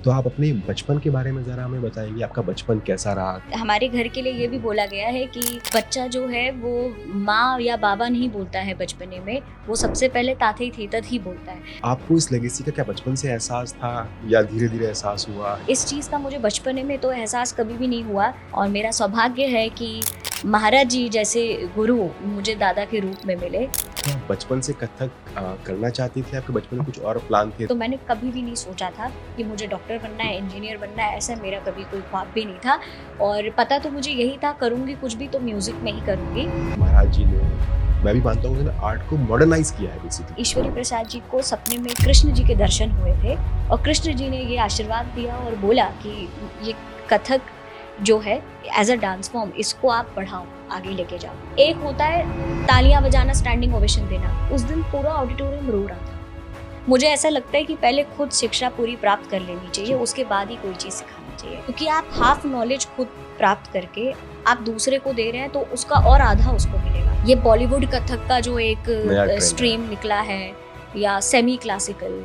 तो आप अपने बचपन के बारे में ज़रा हमें बताएँगे, आपका बचपन कैसा रहा? हमारे घर के लिए ये भी बोला गया है कि बच्चा जो है वो माँ या बाबा नहीं बोलता है बचपने में, वो सबसे पहले ताते थेतत ही बोलता है। आपको इस लेगेसी का क्या बचपन से एहसास था या धीरे-धीरे एहसास हुआ? इस चीज़ का मुझे बचपने में तो एहसास कभी भी नहीं हुआ और मेरा सौभाग्य है कि महाराज जी जैसे गुरु मुझे दादा के रूप में मिले। तो आप बचपन से कथक करना चाहती थी? आपके बचपन में कुछ और प्लान थे? तो मैंने कभी भी नहीं सोचा था कि मुझे डॉक्टर बनना है, इंजीनियर बनना है, ऐसा मेरा कभी कोई ख्वाब भी नहीं था और पता तो मुझे यही था, करूँगी कुछ भी तो म्यूज़िक में ही करूँगी। महाराज जी ने, मैं भी मानता हूँ, उन्होंने आर्ट को मॉडर्नाइज़ किया है बेसिकली। ईश्वरी प्रसाद जी को सपने में कृष्ण जी के दर्शन हुए थे और कृष्ण जी ने ये आशीर्वाद दिया और बोला कि ये कथक जो है एज अ डांस फॉर्म, इसको आप बढ़ाओ, आगे लेके जाओ। एक होता है तालियां बजाना, स्टैंडिंग ओवेशन देना, उस दिन पूरा ऑडिटोरियम रो रहा था। मुझे ऐसा लगता है कि पहले खुद शिक्षा पूरी प्राप्त कर लेनी चाहिए, उसके बाद ही कोई चीज़ सिखानी चाहिए, क्योंकि आप हाफ नॉलेज खुद प्राप्त करके आप दूसरे को दे रहे हैं तो उसका और आधा उसको मिलेगा। ये बॉलीवुड कथक का जो एक नया ट्रेंड स्ट्रीम निकला है या सेमी क्लासिकल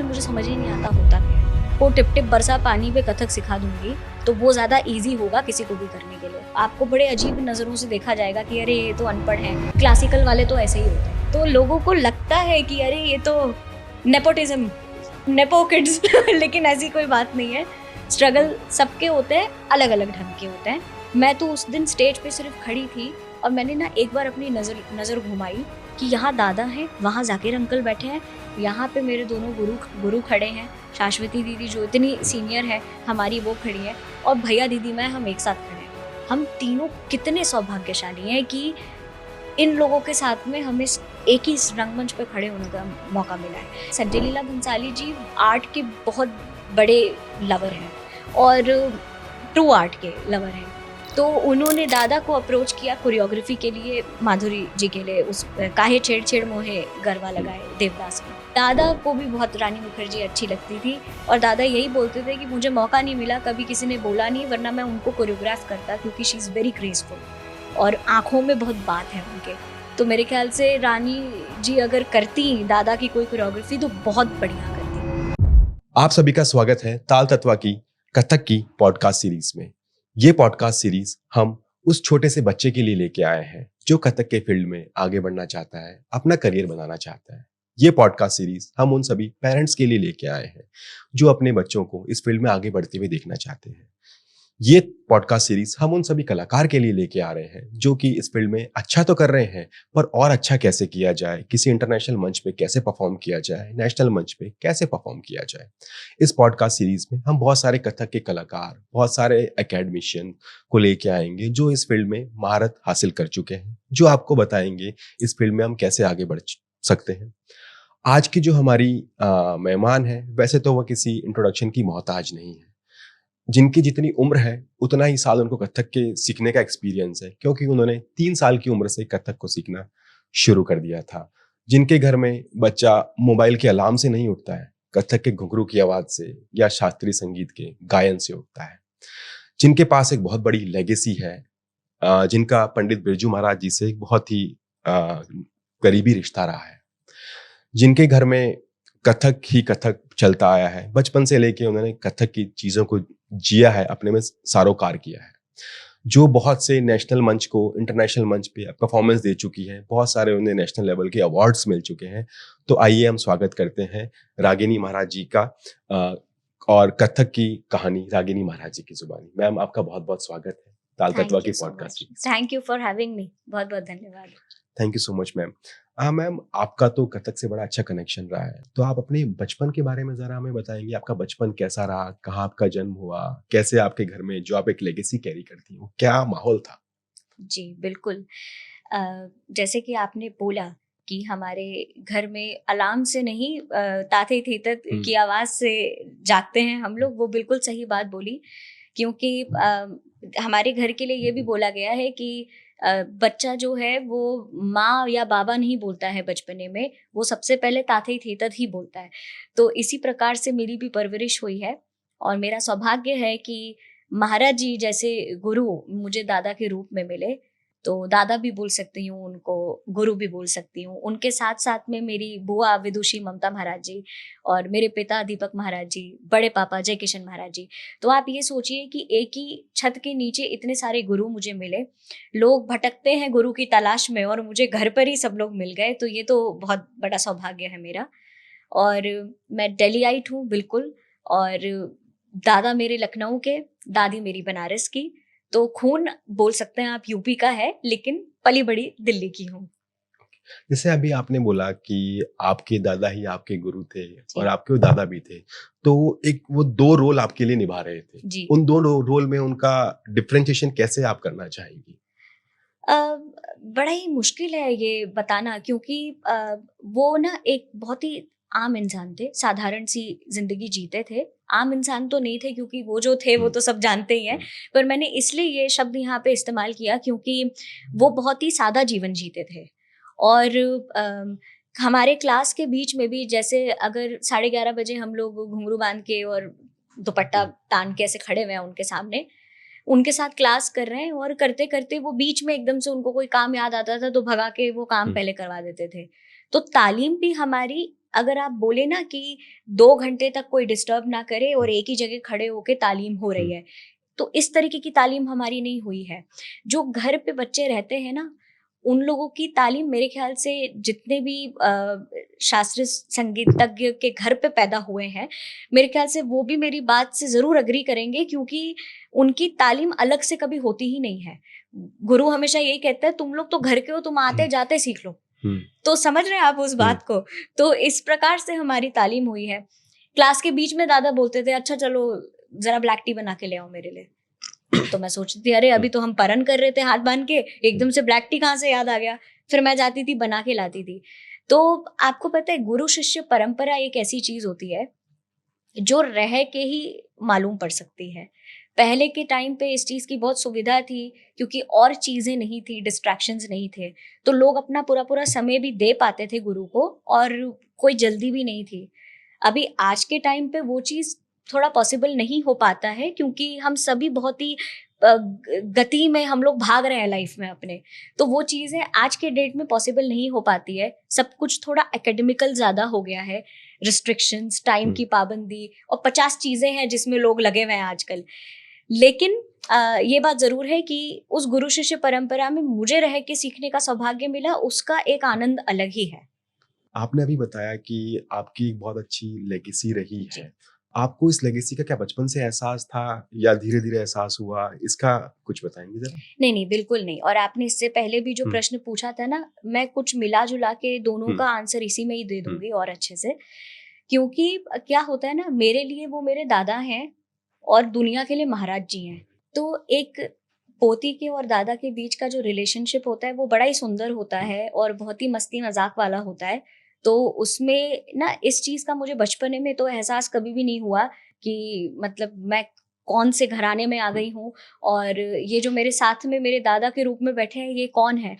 मुझे समझ ही नहीं आता होता क्या है। वो टिप टिप बरसा पानी पे कथक सिखा दूंगी तो वो ज़्यादा इजी होगा किसी को भी करने के लिए। आपको बड़े अजीब नज़रों से देखा जाएगा कि अरे ये तो अनपढ़ है, क्लासिकल वाले तो ऐसे ही होते हैं। तो लोगों को लगता है कि अरे ये तो नेपोटिज्म, नेपो किड्स लेकिन ऐसी कोई बात नहीं है। स्ट्रगल सबके होते हैं, अलग अलग ढंग के होते हैं। मैं तो उस दिन स्टेज पे सिर्फ खड़ी थी और मैंने ना एक बार अपनी नज़र घुमाई कि यहाँ दादा हैं, वहाँ जाकिर अंकल बैठे हैं, यहाँ पे मेरे दोनों गुरु खड़े हैं, शाश्वती दीदी जो इतनी सीनियर है हमारी वो खड़ी है और भैया दीदी मैं हम एक साथ खड़े हैं। हम तीनों कितने सौभाग्यशाली हैं कि इन लोगों के साथ में हमें एक ही रंगमंच पे खड़े होने का मौका मिला है। संजय लीला भंसाली जी आर्ट के बहुत बड़े लवर हैं और ट्रू आर्ट के लवर हैं, तो उन्होंने दादा को अप्रोच किया कोरियोग्राफी के लिए, माधुरी जी के लिए, उस काहे छेड़ छेड़ मोहे गरबा लगाए देवदास में। दादा को भी बहुत रानी मुखर्जी अच्छी लगती थी और दादा यही बोलते थे कि मुझे मौका नहीं मिला, कभी किसी ने बोला नहीं, वरना मैं उनको कोरियोग्राफ करता क्योंकि शी इज़ वेरी ग्रेसफुल और आँखों में बहुत बात है उनके। तो मेरे ख्याल से रानी जी अगर करती दादा की कोई कोरियोग्राफी तो बहुत बढ़िया करती। आप सभी का स्वागत है ताल तत्वा की कथक की पॉडकास्ट सीरीज में। ये पॉडकास्ट सीरीज हम उस छोटे से बच्चे के लिए लेके आए हैं जो कथक के फील्ड में आगे बढ़ना चाहता है, अपना करियर बनाना चाहता है। ये पॉडकास्ट सीरीज हम उन सभी पेरेंट्स के लिए लेके आए हैं जो अपने बच्चों को इस फील्ड में आगे बढ़ते हुए देखना चाहते हैं। ये पॉडकास्ट सीरीज हम उन सभी कलाकार के लिए लेके आ रहे हैं जो कि इस फील्ड में अच्छा तो कर रहे हैं, पर और अच्छा कैसे किया जाए, किसी इंटरनेशनल मंच पे कैसे परफॉर्म किया जाए, नेशनल मंच पे कैसे परफॉर्म किया जाए। इस पॉडकास्ट सीरीज में हम बहुत सारे कथक के कलाकार, बहुत सारे एकेडमिशियन को लेके आएंगे जो इस फील्ड में महारत हासिल कर चुके हैं, जो आपको बताएंगे इस फील्ड में हम कैसे आगे बढ़ सकते हैं। आज की जो हमारी मेहमान है, वैसे तो वह किसी इंट्रोडक्शन की मोहताज नहीं है। जिनकी जितनी उम्र है उतना ही साल उनको कथक के सीखने का एक्सपीरियंस है, क्योंकि उन्होंने 3 साल की उम्र से कथक को सीखना शुरू कर दिया था। जिनके घर में बच्चा मोबाइल के अलार्म से नहीं उठता है, कथक के घुंघरू की आवाज से या शास्त्रीय संगीत के गायन से उठता है। जिनके पास एक बहुत बड़ी लेगेसी है, जिनका पंडित बिरजू महाराज जी से एक बहुत ही करीबी रिश्ता रहा है। जिनके घर में कथक ही कथक चलता आया है, बचपन से लेके उन्होंने कथक की चीजों को जिया है, अपने में सारोकार किया है। जो बहुत से नेशनल मंच को इंटरनेशनल मंच पे परफॉर्मेंस दे चुकी है, बहुत सारे उन्हें नेशनल लेवल के अवार्ड्स मिल चुके हैं। तो आइए हम स्वागत करते हैं रागिनी महाराज जी का, और कथक की कहानी रागिनी महाराज जी की जुबानी। मैम, आपका बहुत बहुत स्वागत है ताल तत्वा की podcast. Thank you for having me, बहुत बहुत धन्यवाद। Thank you so much ma'am. Ma'am, आपका तो कथक से बड़ा अच्छा कनेक्शन रहा है, तो आप अपने बचपन के बारे में जरा हमें बताएंगे। आपका बचपन कैसा रहा, कहाँ आपका जन्म हुआ, कैसे आपके घर में जो आप एक लेगेसी कैरी करती हो, क्या माहौल था? जी बिल्कुल। जैसे कि आपने बोला कि हमारे घर में अलार्म से नहीं, ताते थेतत की आवाज़ से जागते हैं हम लोग, वो बिल्कुल सही बात बोली। क्योंकि हमारे घर के लिए ये भी बोला गया है कि बच्चा जो है वो माँ या बाबा नहीं बोलता है बचपने में, वो सबसे पहले ताते थेतत ही बोलता है। तो इसी प्रकार से मेरी भी परवरिश हुई है और मेरा सौभाग्य है कि महाराज जी जैसे गुरु मुझे दादा के रूप में मिले। तो दादा भी बोल सकती हूँ उनको, गुरु भी बोल सकती हूँ। उनके साथ साथ में मेरी बुआ विदुषी ममता महाराज जी और मेरे पिता दीपक महाराज जी, बड़े पापा जय किशन महाराज जी। तो आप ये सोचिए कि एक ही छत के नीचे इतने सारे गुरु मुझे मिले। लोग भटकते हैं गुरु की तलाश में और मुझे घर पर ही सब लोग मिल गए, तो ये तो बहुत बड़ा सौभाग्य है मेरा। और मैं दिल्लीआइट हूँ बिल्कुल, और दादा मेरे लखनऊ के, दादी मेरी बनारस की। तो खून बोल सकते हैं आप यूपी का है, लेकिन पली बड़ी दिल्ली की हूँ। जैसे अभी आपने बोला कि आपके दादा ही आपके गुरु थे और आपके वो दादा भी थे, तो एक वो दो रोल आपके लिए निभा रहे थे। जी। उन दो रोल में उनका डिफरेंशिएशन कैसे आप करना चाहेंगी? बड़ा ही मुश्किल है ये बताना, क्योंकि वो ना एक बहुत ही आम इंसान थे, साधारण सी जिंदगी जीते थे। आम इंसान तो नहीं थे, क्योंकि वो जो थे वो तो सब जानते ही हैं, पर मैंने इसलिए ये शब्द यहाँ पे इस्तेमाल किया क्योंकि वो बहुत ही सादा जीवन जीते थे। और हमारे क्लास के बीच में भी, जैसे अगर 11:30 बजे हम लोग घुंघरू बांध के और दुपट्टा तान के ऐसे खड़े हुए हैं उनके सामने, उनके साथ क्लास कर रहे हैं, और करते करते वो बीच में एकदम से उनको कोई काम याद आता था तो भगा के वो काम पहले करवा देते थे। तो तालीम भी हमारी, अगर आप बोले ना कि 2 घंटे तक कोई डिस्टर्ब ना करे और एक ही जगह खड़े होके तालीम हो रही है, तो इस तरीके की तालीम हमारी नहीं हुई है। जो घर पे बच्चे रहते हैं ना, उन लोगों की तालीम मेरे ख्याल से, जितने भी शास्त्रीय संगीतज्ञ के घर पे पैदा हुए हैं, मेरे ख्याल से वो भी मेरी बात से जरूर अग्री करेंगे, क्योंकि उनकी तालीम अलग से कभी होती ही नहीं है। गुरु हमेशा यही कहता है, तुम लोग तो घर के हो, तुम आते जाते सीख लो। तो समझ रहे हैं आप उस बात को? तो इस प्रकार से हमारी तालीम हुई है। क्लास के बीच में दादा बोलते थे, अच्छा चलो जरा ब्लैक टी बना के ले आओ मेरे लिए। तो मैं सोचती थी, अरे अभी तो हम परन कर रहे थे हाथ बांध के, एकदम से ब्लैक टी कहाँ से याद आ गया। फिर मैं जाती थी, बना के लाती थी। तो आपको पता है, गुरु शिष्य परंपरा एक ऐसी चीज होती है जो रह के ही मालूम पड़ सकती है। पहले के टाइम पे इस चीज की बहुत सुविधा थी, क्योंकि और चीजें नहीं थी, डिस्ट्रैक्शंस नहीं थे, तो लोग अपना पूरा पूरा समय भी दे पाते थे गुरु को, और कोई जल्दी भी नहीं थी। अभी आज के टाइम पे वो चीज थोड़ा पॉसिबल नहीं हो पाता है, क्योंकि हम सभी बहुत ही गति में हम लोग भाग रहे हैं लाइफ में अपने। तो वो चीजें आज के डेट में पॉसिबल नहीं हो पाती है। सब कुछ थोड़ा एकेडमिकल ज्यादा हो गया है, रिस्ट्रिक्शंस, टाइम की पाबंदी, और 50 चीजें हैं जिसमें लोग लगे हुए हैं आजकल। लेकिन ये बात जरूर है कि उस गुरु शिष्य परंपरा में मुझे रह के सीखने का सौभाग्य मिला, उसका एक आनंद अलग ही है। आपने अभी बताया कि आपकी एक बहुत अच्छी लेगेसी रही है। आपको इस लेगेसी का क्या बचपन से एहसास था या धीरे धीरे एहसास हुआ? इसका कुछ बताएंगे जरा? नहीं, बिल्कुल नहीं। और आपने इससे पहले भी जो प्रश्न पूछा था ना, मैं कुछ मिला जुला के दोनों का आंसर इसी में ही दे दूंगी और अच्छे से। क्योंकि क्या होता है ना, मेरे लिए वो मेरे दादा हैं और दुनिया के लिए महाराज जी हैं। तो एक पोती के और दादा के बीच का जो रिलेशनशिप होता है वो बड़ा ही सुंदर होता है और बहुत ही मस्ती मजाक वाला होता है। तो उसमें ना, इस चीज का मुझे बचपने में तो एहसास कभी भी नहीं हुआ कि मतलब मैं कौन से घराने में आ गई हूँ, और ये जो मेरे साथ में मेरे दादा के रूप में बैठे हैं ये कौन है।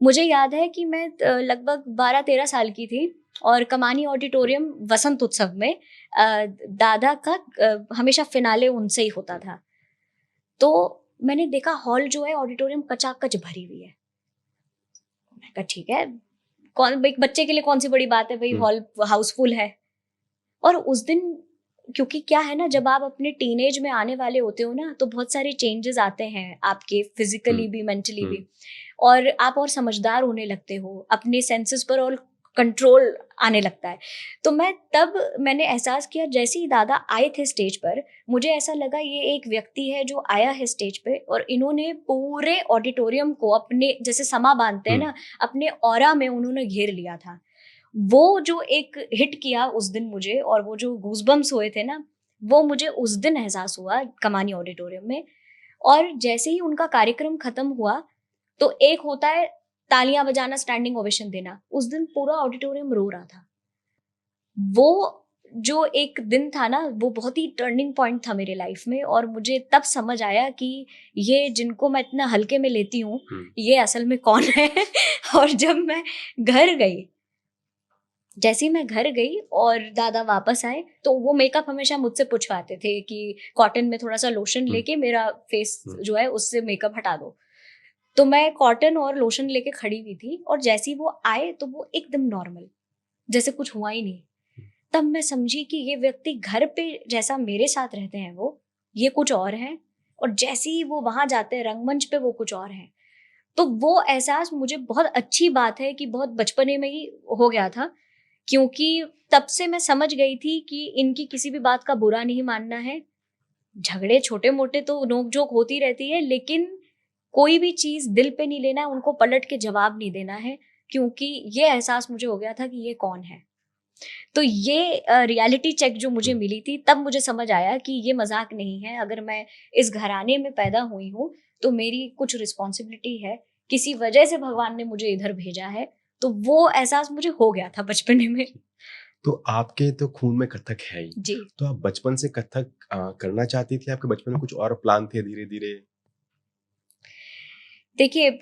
मुझे याद है कि मैं लगभग 12-13 साल की थी, और कमानी ऑडिटोरियम वसंत उत्सव में दादा का हमेशा फिनाले उनसे ही होता था। तो मैंने देखा हॉल जो है ऑडिटोरियम कचाकच भरी हुई है। मैं कहा ठीक है, कौन एक बच्चे के लिए कौन सी बड़ी बात है भाई, हॉल हाउसफुल है। और उस दिन, क्योंकि क्या है ना, जब आप अपने टीनेज में आने वाले होते हो ना, तो बहुत सारे चेंजेस आते हैं आपके, फिजिकली भी, मेंटली भी, और आप और समझदार होने लगते हो, अपने सेंसेस पर और कंट्रोल आने लगता है। तो मैंने एहसास किया, जैसे ही दादा आए थे स्टेज पर, मुझे ऐसा लगा ये एक व्यक्ति है जो आया है स्टेज पे, और इन्होंने पूरे ऑडिटोरियम को अपने, जैसे समा बांधते हैं ना, अपने ऑरा में उन्होंने घेर लिया था। वो जो एक हिट किया उस दिन मुझे, और वो जो गूज़बम्स हुए थे ना, वो मुझे उस दिन एहसास हुआ कमानी ऑडिटोरियम में। और जैसे ही उनका कार्यक्रम खत्म हुआ, तो एक होता है तालियां बजाना, स्टैंडिंग ओवेशन देना, उस दिन पूरा ऑडिटोरियम रो रहा था। वो जो एक दिन था ना, वो बहुत ही टर्निंग पॉइंट था मेरे लाइफ में, और मुझे तब समझ आया कि ये जिनको मैं इतना हल्के में लेती हूँ, ये असल में कौन है। और जब मैं घर गई, जैसे ही मैं घर गई और दादा वापस आए, तो वो मेकअप हमेशा मुझसे पूछवाते थे कि कॉटन में थोड़ा सा लोशन लेके मेरा फेस जो है उससे मेकअप हटा दो। तो मैं कॉटन और लोशन लेके खड़ी हुई थी और जैसे ही वो आए तो वो एकदम नॉर्मल, जैसे कुछ हुआ ही नहीं। तब मैं समझी कि ये व्यक्ति घर पे जैसा मेरे साथ रहते हैं वो ये कुछ और है, और जैसे ही वो वहां जाते हैं रंगमंच पे वो कुछ और है। तो वो एहसास मुझे बहुत अच्छी बात है कि बहुत बचपने में ही हो गया था, क्योंकि तब से मैं समझ गई थी कि इनकी किसी भी बात का बुरा नहीं मानना है। झगड़े छोटे मोटे तो नोक झोंक होती रहती है, लेकिन कोई भी चीज दिल पे नहीं लेना है, उनको पलट के जवाब नहीं देना है, क्योंकि ये एहसास मुझे हो गया था कि ये कौन है। तो ये रियलिटी चेक जो मुझे मिली थी, तब मुझे समझ आया कि ये मजाक नहीं है। अगर मैं इस घराने में पैदा हुई हूँ तो मेरी कुछ रिस्पॉन्सिबिलिटी है, किसी वजह से भगवान ने मुझे इधर भेजा है। तो वो एहसास मुझे हो गया था बचपने में। तो आपके तो खून में कथक है ही, जी। तो आप बचपन से कथक करना चाहती थी? आपके बचपन में कुछ और प्लान थे धीरे धीरे? देखिए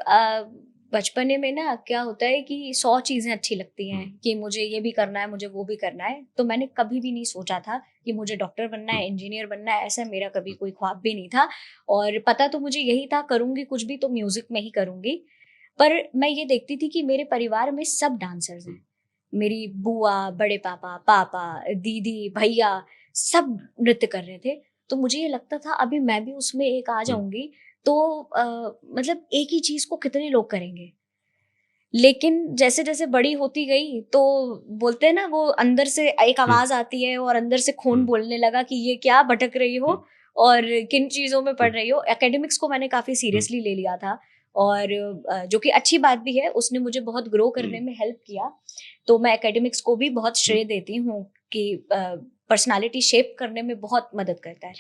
बचपने में ना क्या होता है कि 100 चीजें अच्छी लगती हैं कि मुझे ये भी करना है, मुझे वो भी करना है। तो मैंने कभी भी नहीं सोचा था कि मुझे डॉक्टर बनना है, इंजीनियर बनना है, ऐसा मेरा कभी कोई ख्वाब भी नहीं था। और पता तो मुझे यही था, करूंगी कुछ भी तो म्यूजिक में ही करूंगी। पर मैं ये देखती थी कि मेरे परिवार में सब डांसर्स हैं। मेरी बुआ, बड़े पापा, पापा, दीदी, भैया सब नृत्य कर रहे थे। तो मुझे ये लगता था अभी मैं भी उसमें एक आ जाऊंगी तो मतलब एक ही चीज को कितने लोग करेंगे। लेकिन जैसे जैसे बड़ी होती गई तो बोलते हैं ना, वो अंदर से एक आवाज आती है और अंदर से खून बोलने लगा कि ये क्या भटक रही हो और किन चीजों में पढ़ रही हो। एकेडमिक्स को मैंने काफी सीरियसली ले लिया था, और जो कि अच्छी बात भी है, उसने मुझे बहुत ग्रो करने में हेल्प किया। तो मैं एकेडमिक्स को भी बहुत श्रेय देती हूँ कि पर्सनालिटी शेप करने में बहुत मदद करता है।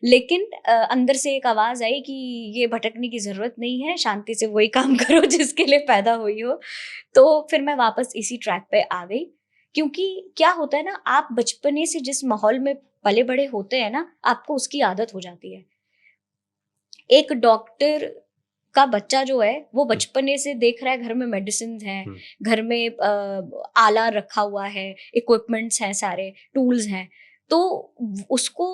लेकिन अंदर से एक आवाज आई कि ये भटकने की जरूरत नहीं है, शांति से वही काम करो जिसके लिए पैदा हुई हो। तो फिर मैं वापस इसी ट्रैक पे आ गई, क्योंकि क्या होता है ना, आप बचपने से जिस माहौल में पले बड़े होते हैं ना, आपको उसकी आदत हो जाती है। एक डॉक्टर का बच्चा जो है वो बचपने से देख रहा है घर में मेडिसिन हैं, घर में आला रखा हुआ है, इक्विपमेंट्स हैं, सारे टूल्स हैं। तो उसको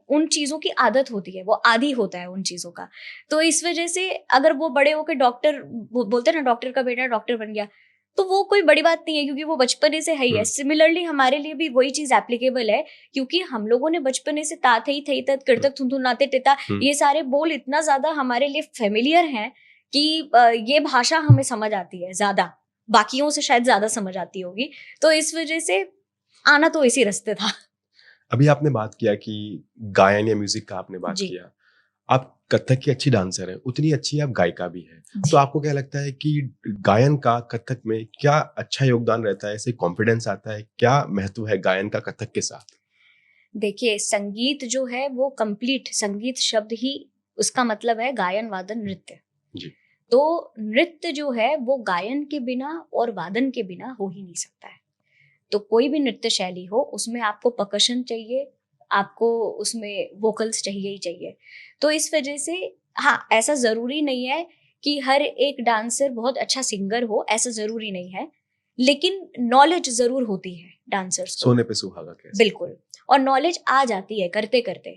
उन चीजों की आदत होती है, वो आदी होता है उन चीजों का। तो इस वजह से अगर वो बड़े होकर डॉक्टर बोलते हैं ना, डॉक्टर का बेटा डॉक्टर बन गया, तो वो कोई बड़ी बात नहीं है, क्योंकि वो बचपने से है ही है। सिमिलरली हमारे लिए भी वही चीज एप्लीकेबल है, क्योंकि हम लोगों ने बचपने से ताथई थई तत किरतक थुन थुन नाते टिता ये सारे बोल इतना ज्यादा हमारे लिए फेमिलियर हैं कि ये भाषा हमें समझ आती है ज्यादा, बाकियों से शायद ज्यादा समझ आती होगी। तो इस वजह से आना तो इसी रास्ते था। अभी आपने बात किया कि गायन या म्यूजिक का आपने बात किया, आप कथक की अच्छी डांसर है, उतनी अच्छी आप गायिका भी है। तो आपको क्या लगता है कि गायन का कथक में क्या अच्छा योगदान रहता है? ऐसे कॉन्फिडेंस आता है? क्या महत्व है गायन का कथक के साथ? देखिए, संगीत जो है वो कंप्लीट, संगीत शब्द ही उसका मतलब है गायन वादन नृत्य जी। तो नृत्य जो है वो गायन के बिना और वादन के बिना हो ही नहीं सकता है। तो कोई भी नृत्य शैली हो, उसमें आपको परकशन चाहिए, आपको उसमें वोकल्स चाहिए ही चाहिए। तो इस वजह से हाँ, ऐसा जरूरी नहीं है कि हर एक डांसर बहुत अच्छा सिंगर हो, ऐसा जरूरी नहीं है। लेकिन नॉलेज जरूर होती है डांसर्स को, सोने पे सुहागा कैसे। बिल्कुल। और नॉलेज आ जाती है करते करते,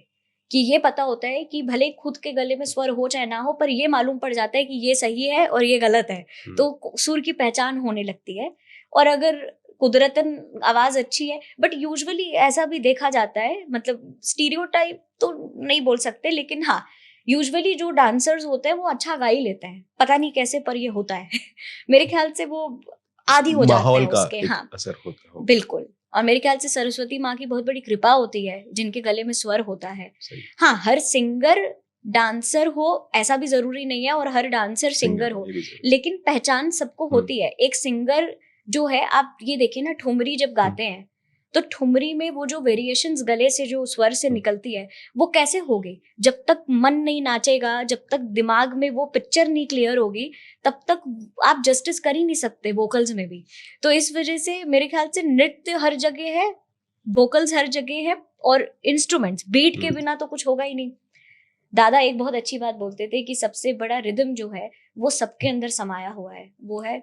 कि ये पता होता है कि भले खुद के गले में स्वर हो चाहे ना हो, पर ये मालूम पड़ जाता है कि ये सही है और ये गलत है। तो सुर की पहचान होने लगती है। और अगर कुदरतन आवाज अच्छी है, बट यूजुअली ऐसा भी देखा जाता है, मतलब स्टीरियोटाइप तो नहीं बोल सकते, लेकिन हाँ, यूजुअली जो डांसर्स होते हैं वो अच्छा गा ही लेते हैं, पता नहीं कैसे, पर ये होता है। मेरे ख्याल से वो आदी हो जाते हैं उसके। हाँ, असर होता है। बिल्कुल। और मेरे ख्याल से सरस्वती माँ की बहुत बड़ी कृपा होती है जिनके गले में स्वर होता है। हाँ, हर सिंगर डांसर हो ऐसा भी जरूरी नहीं है, और हर डांसर सिंगर हो, लेकिन पहचान सबको होती है। एक सिंगर जो है, आप ये देखिए ना, ठुमरी जब गाते हैं तो ठुमरी में वो जो वेरिएशंस गले से जो स्वर से निकलती है, वो कैसे होगी? जब तक मन नहीं नाचेगा, जब तक दिमाग में वो पिक्चर नहीं क्लियर होगी, तब तक आप जस्टिस कर ही नहीं सकते वोकल्स में भी। तो इस वजह से मेरे ख्याल से नृत्य हर जगह है, वोकल्स हर जगह है, और इंस्ट्रूमेंट्स, बीट के बिना तो कुछ होगा ही नहीं। दादा एक बहुत अच्छी बात बोलते थे कि सबसे बड़ा रिदम जो है वो सबके अंदर समाया हुआ है, वो है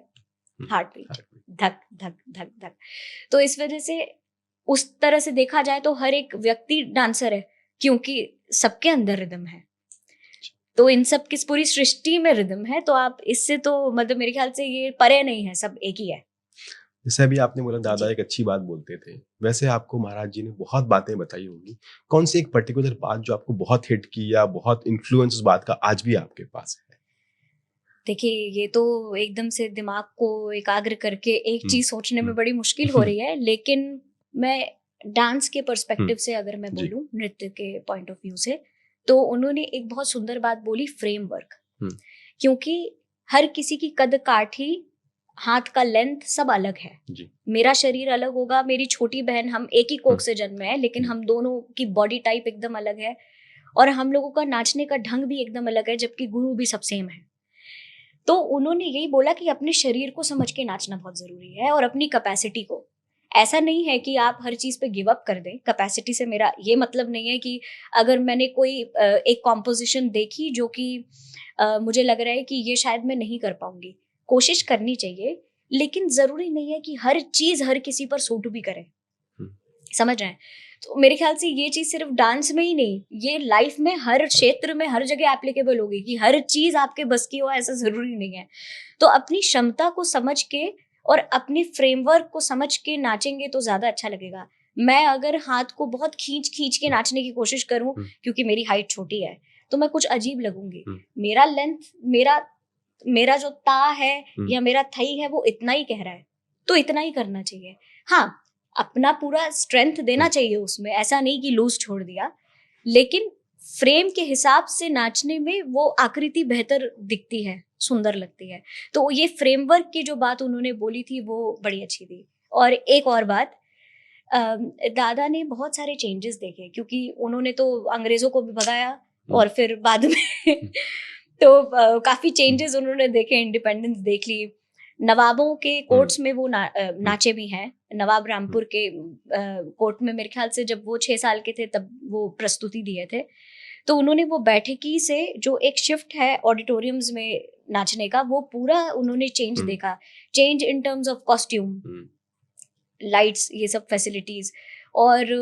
हार्ट बीट, धक धक धक धक। तो इस वजह से उस तरह से देखा जाए तो हर एक व्यक्ति डांसर है, क्योंकि सबके अंदर रिदम है। तो इन सब किस पूरी सृष्टि में रिदम है, तो आप इससे तो मतलब मेरे ख्याल से ये परे नहीं है, सब एक ही है। जैसे अभी आपने बोला दादा जी। एक अच्छी बात बोलते थे, वैसे आपको महाराज जी ने बहुत बातें बताई होंगी। कौन सी एक पर्टिकुलर बात जो आपको बहुत हिट की या बहुत इन्फ्लुएंस उस बात का आज भी आपके पास है? देखिए, ये तो एकदम से दिमाग को एकाग्र करके एक चीज सोचने में बड़ी मुश्किल हो रही है, लेकिन मैं डांस के पर्सपेक्टिव से अगर मैं जी। बोलूं, नृत्य के पॉइंट ऑफ व्यू से, तो उन्होंने एक बहुत सुंदर बात बोली, फ्रेमवर्क। हम्म, क्योंकि हर किसी की कद काठी, हाथ का लेंथ सब अलग है। जी। मेरा शरीर अलग होगा, मेरी छोटी बहन, हम एक ही कोख से जन्मे हैं, लेकिन हम दोनों की बॉडी टाइप एकदम अलग है, और हम लोगों का नाचने का ढंग भी एकदम अलग है, जबकि गुरु भी सब सेम है। तो उन्होंने यही बोला कि अपने शरीर को समझ के नाचना बहुत जरूरी है, और अपनी कैपेसिटी को। ऐसा नहीं है कि आप हर चीज पे गिव अप कर दें। कैपेसिटी से मेरा ये मतलब नहीं है कि अगर मैंने कोई एक कॉम्पोजिशन देखी जो कि मुझे लग रहा है कि ये शायद मैं नहीं कर पाऊंगी, कोशिश करनी चाहिए, लेकिन जरूरी नहीं है कि हर चीज हर किसी पर सूट भी करे। समझ रहे हैं? तो मेरे ख्याल से ये चीज सिर्फ डांस में ही नहीं, ये लाइफ में हर क्षेत्र में हर जगह एप्लीकेबल होगी कि हर चीज आपके बस की हो, ऐसा जरूरी नहीं है। तो अपनी क्षमता को समझ के और अपनी फ्रेमवर्क को समझ के नाचेंगे तो ज्यादा अच्छा लगेगा। मैं अगर हाथ को बहुत खींच खींच के नाचने की कोशिश करूं, क्योंकि मेरी हाइट छोटी है, तो मैं कुछ अजीब लगूंगी। मेरा लेंथ, मेरा जो ता है या मेरा थई है, वो इतना ही कह रहा है, तो इतना ही करना चाहिए। हाँ, अपना पूरा स्ट्रेंथ देना चाहिए उसमें, ऐसा नहीं कि लूज छोड़ दिया, लेकिन फ्रेम के हिसाब से नाचने में वो आकृति बेहतर दिखती है, सुंदर लगती है। तो ये फ्रेमवर्क की जो बात उन्होंने बोली थी वो बड़ी अच्छी थी। और एक और बात, दादा ने बहुत सारे चेंजेस देखे, क्योंकि उन्होंने तो अंग्रेजों को भी भगाया और फिर बाद में तो काफी चेंजेस उन्होंने देखे, इंडिपेंडेंस देख ली, नवाबों के कोर्ट्स में वो नाचे भी हैं। नवाब रामपुर के कोर्ट में मेरे ख्याल से जब वो 6 साल के थे तब वो प्रस्तुति दिए थे। तो उन्होंने वो बैठकी से जो एक शिफ्ट है ऑडिटोरियम्स में नाचने का, वो पूरा उन्होंने चेंज देखा। Change in terms of costume, lights, ये सब फैसिलिटीज, और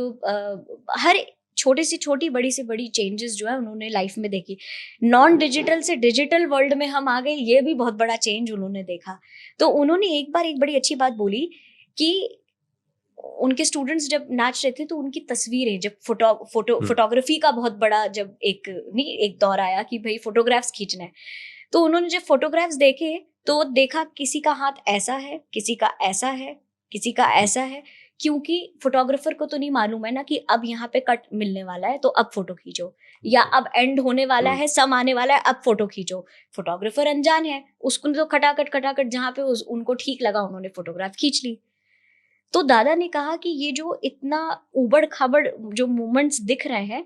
हर छोटी से छोटी, बड़ी से बड़ी चेंजेस जो है उन्होंने लाइफ में देखी। नॉन डिजिटल से डिजिटल वर्ल्ड में हम आ गए, ये भी बहुत बड़ा चेंज उन्होंने देखा। तो उन्होंने एक बार एक बड़ी अच्छी बात बोली कि उनके स्टूडेंट्स जब नाच रहे थे तो उनकी तस्वीरें, जब फोटोग्राफी का बहुत बड़ा जब एक दौर आया कि भाई फोटोग्राफ्स खींचना है, तो उन्होंने जब फोटोग्राफ्स देखे तो देखा किसी का हाथ ऐसा है, किसी का ऐसा है, किसी का ऐसा है, क्योंकि फोटोग्राफर को तो नहीं मालूम है ना कि अब यहाँ पे कट मिलने वाला है तो अब फोटो खींचो, या अब एंड होने वाला है, सम आने वाला है, अब फोटो खींचो। फोटोग्राफर अनजान है, उसको तो खटाखट खटाखट जहाँ पे उनको ठीक लगा उन्होंने फोटोग्राफ खींच ली। तो दादा ने कहा कि ये जो इतना उबड़ खाबड़ जो मूवमेंट्स दिख रहे हैं,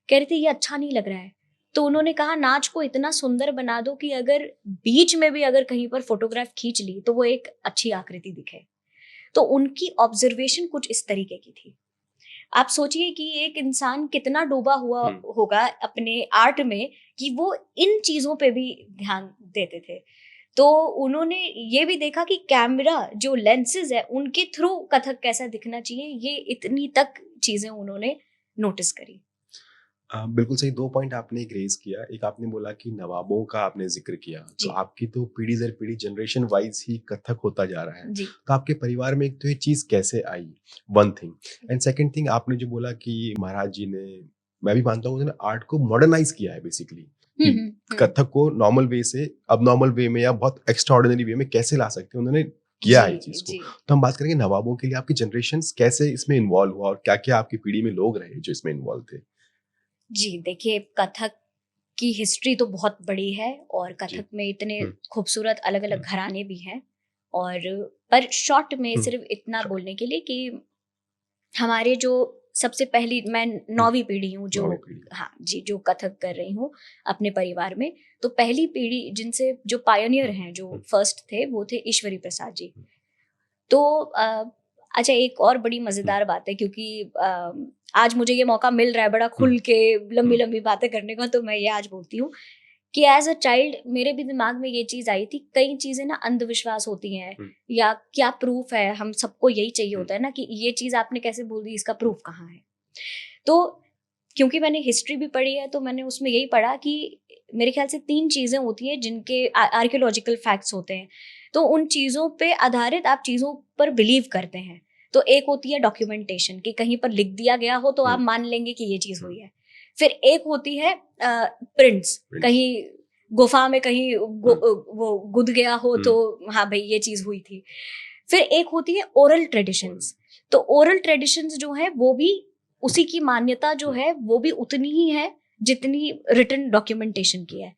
कह रहे थे ये अच्छा नहीं लग रहा है। तो उन्होंने कहा नाच को इतना सुंदर बना दो कि अगर बीच में भी अगर कहीं पर फोटोग्राफ खींच ली तो वो एक अच्छी आकृति दिखे। तो उनकी ऑब्जर्वेशन कुछ इस तरीके की थी। आप सोचिए कि एक इंसान कितना डूबा हुआ होगा अपने आर्ट में कि वो इन चीजों पे भी ध्यान देते थे। तो उन्होंने ये भी देखा कि कैमरा जो लेंसेज है उनके थ्रू कथक कैसा दिखना चाहिए, ये इतनी तक चीजें उन्होंने नोटिस करी। बिल्कुल सही। 2 पॉइंट आपने एक रेज किया। एक आपने बोला कि नवाबों का आपने जिक्र किया, तो आपकी तो पीढ़ी दर पीढ़ी जनरेशन वाइज ही कथक होता जा रहा है। तो आपके परिवार में एक तो ये चीज कैसे आई, one thing, and second thing आपने जो बोला कि महाराज जी ने, मैं भी मानता हूँ उन्होंने आर्ट को मॉडर्नाइज किया है बेसिकली, कथक को नॉर्मल वे से अब नॉर्मल वे में या बहुत एक्स्ट्राऑर्डिनरी वे में कैसे ला सकते हैं, उन्होंने किया है चीज को। तो हम बात करेंगे नवाबों के लिए आपकी जनरेशन कैसे इसमें इन्वॉल्व हुआ और क्या क्या आपकी पीढ़ी में लोग रहे जो इसमें इन्वॉल्व थे। जी देखिए, कथक की हिस्ट्री तो बहुत बड़ी है और कथक में इतने खूबसूरत अलग अलग घराने भी हैं। और पर शॉर्ट में सिर्फ इतना बोलने के लिए कि हमारे जो सबसे पहली, मैं 9वीं पीढ़ी हूँ जो, हाँ जी, जो कथक कर रही हूँ अपने परिवार में। तो पहली पीढ़ी जिनसे जो पायनियर हैं, जो फर्स्ट थे, वो थे ईश्वरी प्रसाद जी। तो अच्छा, एक और बड़ी मजेदार बात है, क्योंकि आज मुझे ये मौका मिल रहा है बड़ा खुल के लंबी लंबी बातें करने का, तो मैं ये आज बोलती हूँ कि एज अ चाइल्ड मेरे भी दिमाग में ये चीज आई थी। कई चीजें ना अंधविश्वास होती हैं, या क्या प्रूफ है, हम सबको यही चाहिए होता है ना कि ये चीज आपने कैसे बोल दी, इसका प्रूफ कहाँ है। तो क्योंकि मैंने हिस्ट्री भी पढ़ी है, तो मैंने उसमें यही पढ़ा कि मेरे ख्याल से 3 चीज़ें होती हैं जिनके आर्कियोलॉजिकल फैक्ट्स होते हैं। तो उन चीज़ों पे आधारित आप चीज़ों पर बिलीव करते हैं। तो एक होती है डॉक्यूमेंटेशन, कि कहीं पर लिख दिया गया हो तो आप मान लेंगे कि ये चीज़ हुई है। फिर एक होती है प्रिंट्स, कहीं गुफा में कहीं वो गुद गया हो तो हाँ भाई ये चीज़ हुई थी। फिर एक होती है ओरल ट्रेडिशंस। तो ओरल ट्रेडिशंस जो है वो भी उसी की मान्यता जो है वो भी उतनी ही है जितनी रिटन डॉक्यूमेंटेशन की है।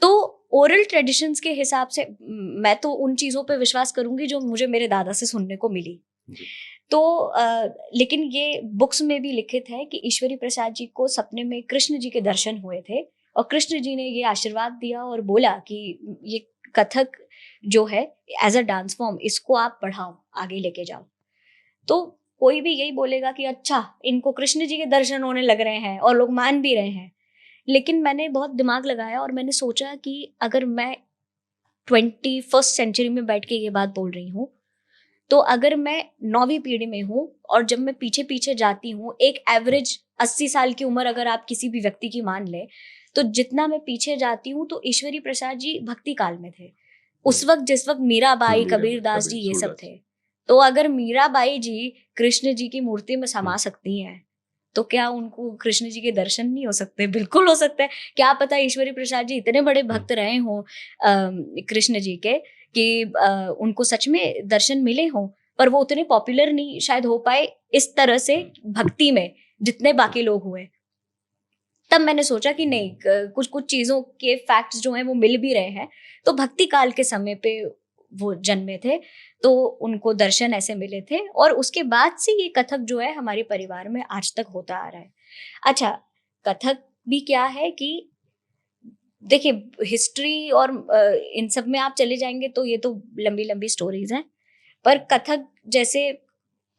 तो ओरल ट्रेडिशंस के हिसाब से मैं तो उन चीज़ों पे विश्वास करूंगी जो मुझे मेरे दादा से सुनने को मिली। तो लेकिन ये बुक्स में भी लिखित है कि ईश्वरी प्रसाद जी को सपने में कृष्ण जी के दर्शन हुए थे और कृष्ण जी ने ये आशीर्वाद दिया और बोला कि ये कथक जो है एज अ डांस फॉर्म, इसको आप बढ़ाओ, आगे लेके जाओ। तो कोई भी यही बोलेगा कि अच्छा इनको कृष्ण जी के दर्शन होने लग रहे हैं और लोग मान भी रहे हैं। लेकिन मैंने बहुत दिमाग लगाया और मैंने सोचा कि अगर मैं 21st सेंचुरी में बैठ के ये बात बोल रही हूँ, तो अगर मैं 9वीं पीढ़ी में हूँ और जब मैं पीछे पीछे जाती हूँ, एक एवरेज 80 साल की उम्र अगर आप किसी भी व्यक्ति की मान ले, तो जितना मैं पीछे जाती हूँ तो ईश्वरी प्रसाद जी भक्ति काल में थे उस वक्त जिस वक्त मीराबाई, कबीर दास जी ये सब थे। तो अगर मीराबाई जी कृष्ण जी की मूर्ति में समा सकती हैं, तो क्या उनको कृष्ण जी के दर्शन नहीं हो सकते? बिल्कुल हो सकते हैं। क्या पता ईश्वरी प्रसाद जी इतने बड़े भक्त रहे हों कृष्ण जी के कि उनको सच में दर्शन मिले हों, पर वो उतने पॉपुलर नहीं शायद हो पाए इस तरह से भक्ति में जितने बाकी लोग हुए। तब मैंने सोचा कि नहीं, कुछ कुछ चीज़ों के फैक्ट्स जो हैं वो मिल भी रहे हैं। तो भक्ति काल के समय पे वो जन्मे थे, तो उनको दर्शन ऐसे मिले थे और उसके बाद से ये कथक जो है हमारे परिवार में आज तक होता आ रहा है। अच्छा, कथक भी क्या है कि देखिए हिस्ट्री और इन सब में आप चले जाएंगे तो ये तो लंबी लंबी स्टोरीज हैं, पर कथक जैसे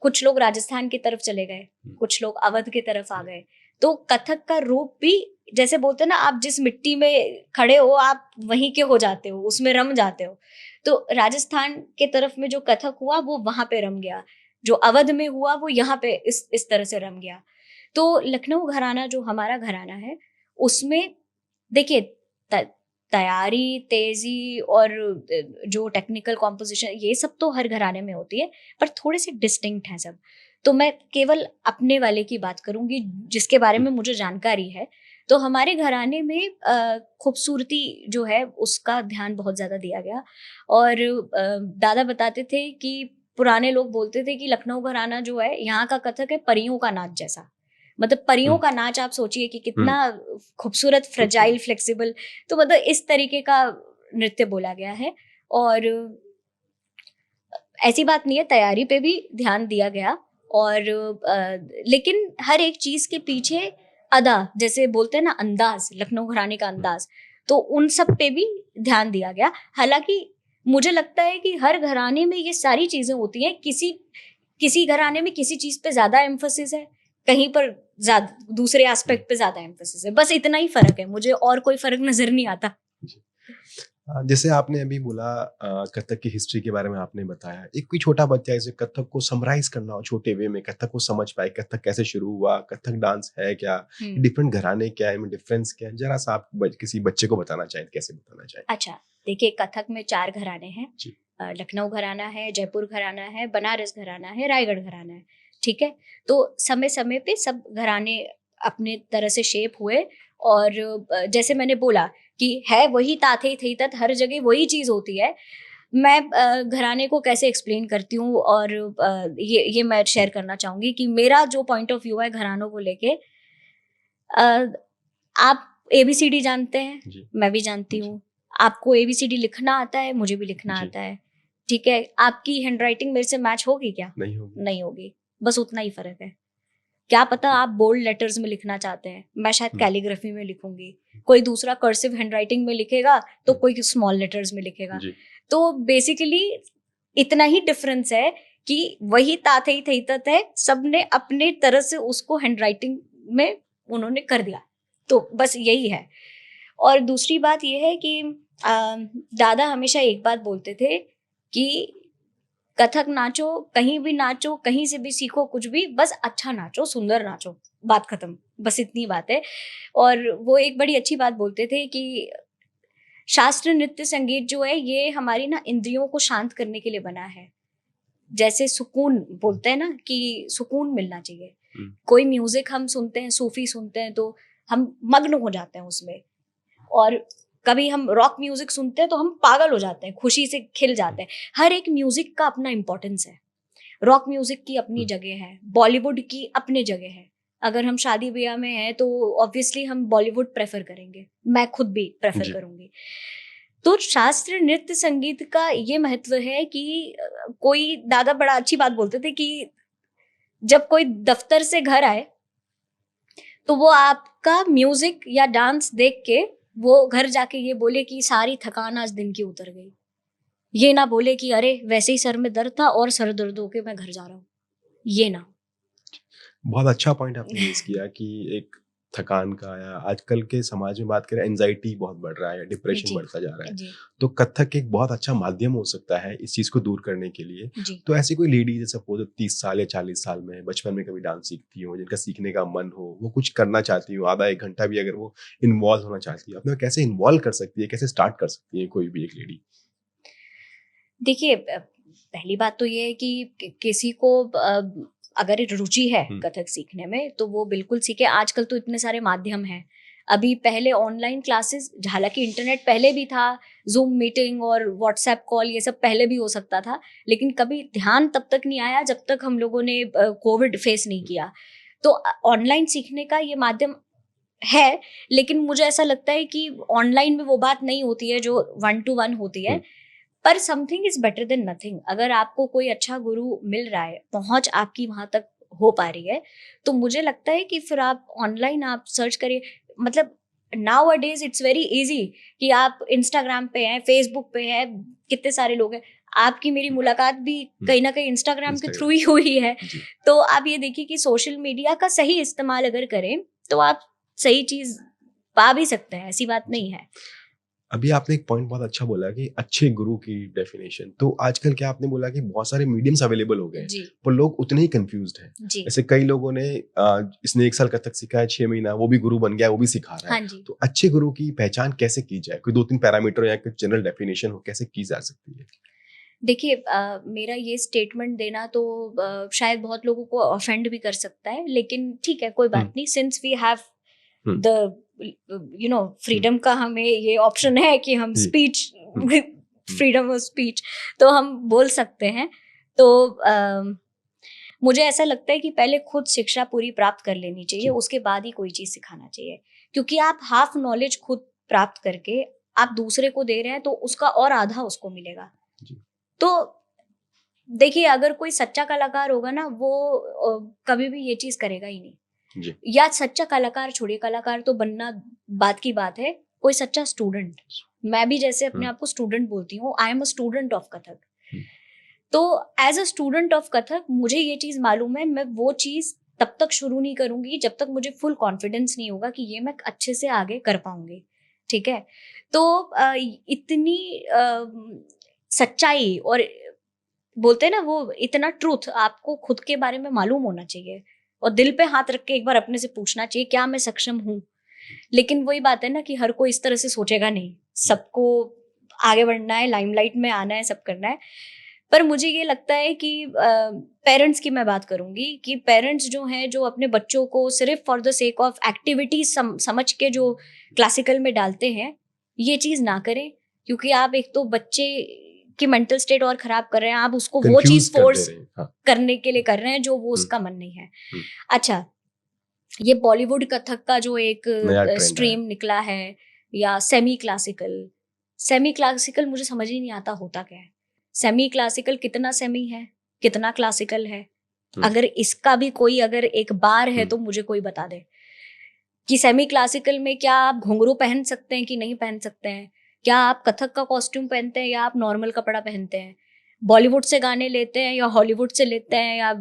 कुछ लोग राजस्थान की तरफ चले गए, कुछ लोग अवध की तरफ आ गए, तो कथक का रूप भी जैसे बोलते हैं ना, आप जिस मिट्टी में खड़े हो आप वहीं के हो जाते हो, उसमें रम जाते हो। तो राजस्थान के तरफ में जो कथक हुआ वो वहां पे रम गया, जो अवध में हुआ वो यहाँ पे इस तरह से रम गया। तो लखनऊ घराना जो हमारा घराना है उसमें देखिए तैयारी, तेजी और जो टेक्निकल कॉम्पोजिशन ये सब तो हर घराने में होती है, पर थोड़े से डिस्टिंक्ट हैं सब। तो मैं केवल अपने वाले की बात करूंगी जिसके बारे में मुझे जानकारी है। तो हमारे घराने में खूबसूरती जो है उसका ध्यान बहुत ज़्यादा दिया गया। और दादा बताते थे कि पुराने लोग बोलते थे कि लखनऊ घराना जो है यहाँ का कथक है परियों का नाच जैसा। मतलब परियों का नाच आप सोचिए कि कितना खूबसूरत, फ्रेजाइल, फ्लेक्सिबल। तो मतलब इस तरीके का नृत्य बोला गया है। और ऐसी बात नहीं है, तैयारी पे भी ध्यान दिया गया। और लेकिन हर एक चीज के पीछे अदा, जैसे बोलते हैं ना अंदाज, लखनऊ घराने का अंदाज, तो उन सब पे भी ध्यान दिया गया। हालांकि मुझे लगता है कि हर घराने में ये सारी चीजें होती हैं, किसी घराने में किसी चीज पे ज्यादा एम्फोसिस है, कहीं पर ज्यादा दूसरे एस्पेक्ट पे ज्यादा एम्फोसिस है। बस इतना ही फर्क है, मुझे और कोई फर्क नजर नहीं आता। जैसे आपने अभी बोला कथक की हिस्ट्री के बारे में आपने बताया, एक कोई छोटा बच्चा इसे कथक को समराइज करना हो छोटे वे में, कथक को समझ पाए, कथक कैसे शुरू हुआ, कथक डांस है क्या, डिफरेंट घराने क्या है, इनमें डिफरेंस क्या है, जरा सा आप किसी बच्चे को बताना चाहें, कैसे बताना चाहें? अच्छा देखिए, कथक में 4 घराने हैं। लखनऊ घराना है, जयपुर घराना है, बनारस घराना है, रायगढ़ घराना है। ठीक है, तो समय समय पे सब घराने अपने तरह से शेप हुए। और जैसे मैंने बोला कि है वही ताथे थई तत, हर जगह वही चीज होती है। मैं घराने को कैसे एक्सप्लेन करती हूँ और ये मैं शेयर करना चाहूंगी कि मेरा जो पॉइंट ऑफ व्यू है घरानों को लेके, आप ABCD जानते हैं, मैं भी जानती हूँ। आपको ABCD लिखना आता है, मुझे भी लिखना आता है। ठीक है, आपकी हैंडराइटिंग मेरे से मैच होगी क्या? नहीं होगी। बस उतना ही फर्क है। क्या पता आप बोल्ड लेटर्स में लिखना चाहते हैं, मैं शायद कैलीग्राफी में लिखूंगी, कोई दूसरा कर्सिव हैंडराइटिंग में लिखेगा, तो कोई स्मॉल लेटर्स में लिखेगा। तो बेसिकली इतना ही डिफरेंस है कि वही ताथई थई तत है, सबने अपने तरह से उसको हैंडराइटिंग में उन्होंने कर दिया। तो बस यही है। और दूसरी बात यह है कि दादा हमेशा एक बात बोलते थे कि कथक नाचो, कहीं भी नाचो, कहीं से भी सीखो कुछ भी, बस अच्छा नाचो, सुंदर नाचो, बात खत्म। बस इतनी बात है। और वो एक बड़ी अच्छी बात बोलते थे कि शास्त्रीय नृत्य संगीत जो है ये हमारी ना इंद्रियों को शांत करने के लिए बना है। जैसे सुकून बोलते हैं ना कि सुकून मिलना चाहिए। कोई म्यूजिक हम सुनते हैं, सूफी सुनते हैं, तो हम मग्न हो जाते हैं उसमें। और कभी हम रॉक म्यूजिक सुनते हैं तो हम पागल हो जाते हैं, खुशी से खिल जाते हैं। हर एक म्यूजिक का अपना इम्पोर्टेंस है। रॉक म्यूजिक की अपनी जगह है, बॉलीवुड की अपनी जगह है। अगर हम शादी ब्याह में हैं तो ऑब्वियसली हम बॉलीवुड प्रेफर करेंगे, मैं खुद भी प्रेफर करूंगी। तो शास्त्रीय नृत्य संगीत का ये महत्व है कि कोई दादा बड़ा अच्छी बात बोलते थे कि जब कोई दफ्तर से घर आए तो वो आपका म्यूजिक या डांस देख के वो घर जाके ये बोले कि सारी थकान आज दिन की उतर गई। ये ना बोले कि अरे वैसे ही सर में दर्द था और सर दर्द होके मैं घर जा रहा हूँ, ये ना। बहुत अच्छा पॉइंट आपने यूज किया कि एक थकान का, या आजकल के समाज में बात करें एंजाइटी बहुत बढ़ रहा है, डिप्रेशन बढ़ता जा रहा है, तो कथक एक बहुत अच्छा माध्यम हो सकता है इस चीज को दूर करने के लिए। तो ऐसी कोई लेडी जैसे सपोज 30 साल या 40 साल में बचपन में कभी डांस सीखती हो, जिनका सीखने का मन हो, वो कुछ करना चाहती हो, आधा एक घंटा भी अगर वो इन्वॉल्व होना चाहती है, अपने कैसे इन्वॉल्व कर सकती है, कैसे स्टार्ट कर सकती है कोई भी एक लेडी? देखिए, पहली बात तो ये है कि किसी को अगर रुचि है कथक सीखने में तो वो बिल्कुल सीखे। आजकल तो इतने सारे माध्यम हैं। अभी पहले ऑनलाइन क्लासेस, हालांकि इंटरनेट पहले भी था, जूम मीटिंग और व्हाट्सएप कॉल ये सब पहले भी हो सकता था, लेकिन कभी ध्यान तब तक नहीं आया जब तक हम लोगों ने कोविड फेस नहीं किया। तो ऑनलाइन सीखने का ये माध्यम है, लेकिन मुझे ऐसा लगता है कि ऑनलाइन में वो बात नहीं होती है जो 1 to 1 होती है। पर something is better than nothing. अगर आपको कोई अच्छा गुरु मिल रहा है, पहुंच आपकी वहां तक हो पा रही है, तो मुझे लगता है कि फिर आप ऑनलाइन आप सर्च करिए। मतलब now a days it's very easy कि आप इंस्टाग्राम पे हैं, फेसबुक पे हैं, कितने सारे लोग हैं। आपकी मेरी मुलाकात भी कहीं ना कहीं इंस्टाग्राम के थ्रू ही हुई है। तो आप ये देखिए कि सोशल मीडिया का सही इस्तेमाल अगर करें तो आप सही चीज पा भी सकते हैं, ऐसी बात नहीं है। अभी आपने एक पॉइंट बहुत अच्छा बोला कि अच्छे गुरु की डेफिनेशन, तो आजकल क्या आपने बोला कि बहुत सारे मीडियम्स अवेलेबल हो गए हैं, पर लोग उतने ही कंफ्यूज्ड हैं। जैसे कई लोगों ने इसने 1 साल कथक सीखा है, 6 महीना वो भी गुरु बन गया, वो भी सिखा रहा है। तो अच्छे गुरु की पहचान कैसे की जाए? कोई 2-3 पैरामीटर या कुछ जनरल डेफिनेशन हो, कैसे की जा सकती है? देखिए, मेरा ये स्टेटमेंट देना तो शायद बहुत लोगों को ऑफेंड भी कर सकता है, लेकिन ठीक है, कोई बात नहीं। Since we have the freedom का हमें ये ऑप्शन है कि हम स्पीच, फ्रीडम ऑफ स्पीच, तो हम बोल सकते हैं। तो मुझे ऐसा लगता है कि पहले खुद शिक्षा पूरी प्राप्त कर लेनी चाहिए, उसके बाद ही कोई चीज सिखाना चाहिए। क्योंकि आप हाफ नॉलेज खुद प्राप्त करके आप दूसरे को दे रहे हैं तो उसका और आधा उसको मिलेगा। तो देखिए, अगर कोई सच्चा कलाकार होगा ना, वो कभी भी ये चीज करेगा ही नहीं। या सच्चा कलाकार छोड़िए, कलाकार तो बनना बात की बात है, कोई सच्चा स्टूडेंट। मैं भी जैसे अपने आप को स्टूडेंट बोलती हूँ, I am a student of Kathak. तो as a student of Kathak मुझे ये चीज मालूम है, मैं वो चीज तब तक शुरू नहीं करूंगी जब तक मुझे फुल कॉन्फिडेंस नहीं होगा कि ये मैं अच्छे से आगे कर पाऊंगी। ठीक है, तो इतनी सच्चाई और बोलते हैं ना वो इतना ट्रूथ आपको खुद के बारे में मालूम होना चाहिए, और दिल पे हाथ रख के एक बार अपने से पूछना चाहिए क्या मैं सक्षम हूँ। लेकिन वही बात है ना कि हर कोई इस तरह से सोचेगा नहीं, सबको आगे बढ़ना है, लाइमलाइट में आना है, सब करना है। पर मुझे ये लगता है कि पेरेंट्स की मैं बात करूंगी कि पेरेंट्स जो हैं, जो अपने बच्चों को सिर्फ for the sake of activity समझ के जो क्लासिकल में डालते हैं, ये चीज ना करें। क्योंकि आप एक तो बच्चे की मेंटल स्टेट और खराब कर रहे हैं, आप उसको वो चीज फोर्स करने के लिए कर रहे हैं जो वो उसका मन नहीं है। अच्छा, ये बॉलीवुड कथक का जो एक स्ट्रीम निकला है, या सेमी क्लासिकल मुझे समझ ही नहीं आता होता क्या है। सेमी क्लासिकल कितना सेमी है, कितना क्लासिकल है? अगर इसका भी कोई अगर एक बार है तो मुझे कोई बता दे कि सेमी क्लासिकल में क्या आप घुंघरू पहन सकते हैं कि नहीं पहन सकते हैं, क्या आप कथक का कॉस्ट्यूम पहनते हैं या आप नॉर्मल कपड़ा पहनते हैं, बॉलीवुड से गाने लेते हैं या हॉलीवुड से लेते हैं या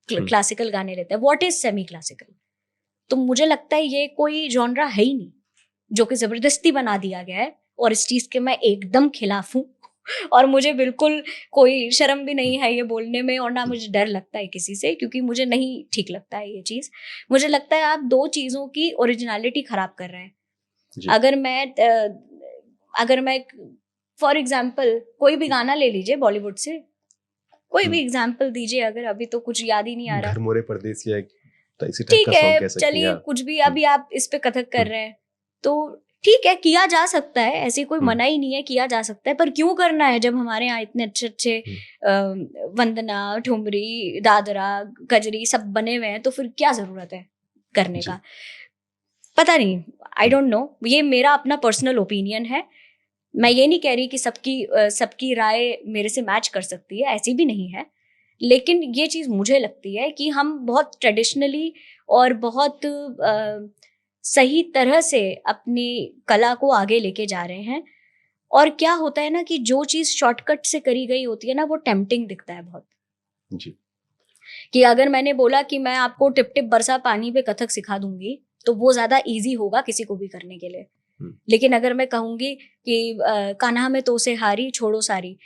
क्लासिकल गाने लेते हैं। What is semi classical? तो मुझे लगता है ये कोई जॉनरा है ही नहीं, जो कि जबरदस्ती बना दिया गया है, और इस चीज के मैं एकदम खिलाफ हूँ। और मुझे बिल्कुल कोई शर्म भी नहीं है ये बोलने में, और ना मुझे डर लगता है किसी से, क्योंकि मुझे नहीं ठीक लगता है ये चीज़। मुझे लगता है आप दो चीज़ों की ओरिजिनलिटी खराब कर रहे हैं। जी। अगर मैं फॉर एग्जाम्पल कोई भी गाना ले लीजिए बॉलीवुड से, कोई भी एग्जाम्पल दीजिए, अगर अभी तो कुछ याद ही नहीं आ रहा। घर मोरे परदेसिया एक तो इसी टाइप ठीक का सॉन्ग कह है, सकते हैं। चलिए हाँ। कुछ भी, अभी आप इस पे कथक कर रहे हैं तो ठीक है, किया जा सकता है, ऐसी कोई मना ही नहीं है, किया जा सकता है, पर क्यों करना है जब हमारे यहाँ इतने अच्छे अच्छे वंदना, ठुमरी, दादरा, कजरी सब बने हुए हैं, तो फिर क्या जरूरत है करने का? पता नहीं, आई डोंट नो, ये मेरा अपना पर्सनल ओपिनियन है। मैं ये नहीं कह रही कि सबकी राय मेरे से मैच कर सकती है, ऐसी भी नहीं है, लेकिन ये चीज़ मुझे लगती है कि हम बहुत ट्रेडिशनली और बहुत सही तरह से अपनी कला को आगे लेके जा रहे हैं। और क्या होता है ना कि जो चीज़ शॉर्टकट से करी गई होती है ना, वो टेम्पटिंग दिखता है बहुत। जी। कि अगर मैंने बोला कि मैं आपको टिप टिप बरसा पानी पे कथक सिखा दूंगी, तो वो ज़्यादा ईजी होगा किसी को भी करने के लिए। लेकिन अगर मैं कहूँगी कि कान्हा में तो से हारी छोड़ो सारी,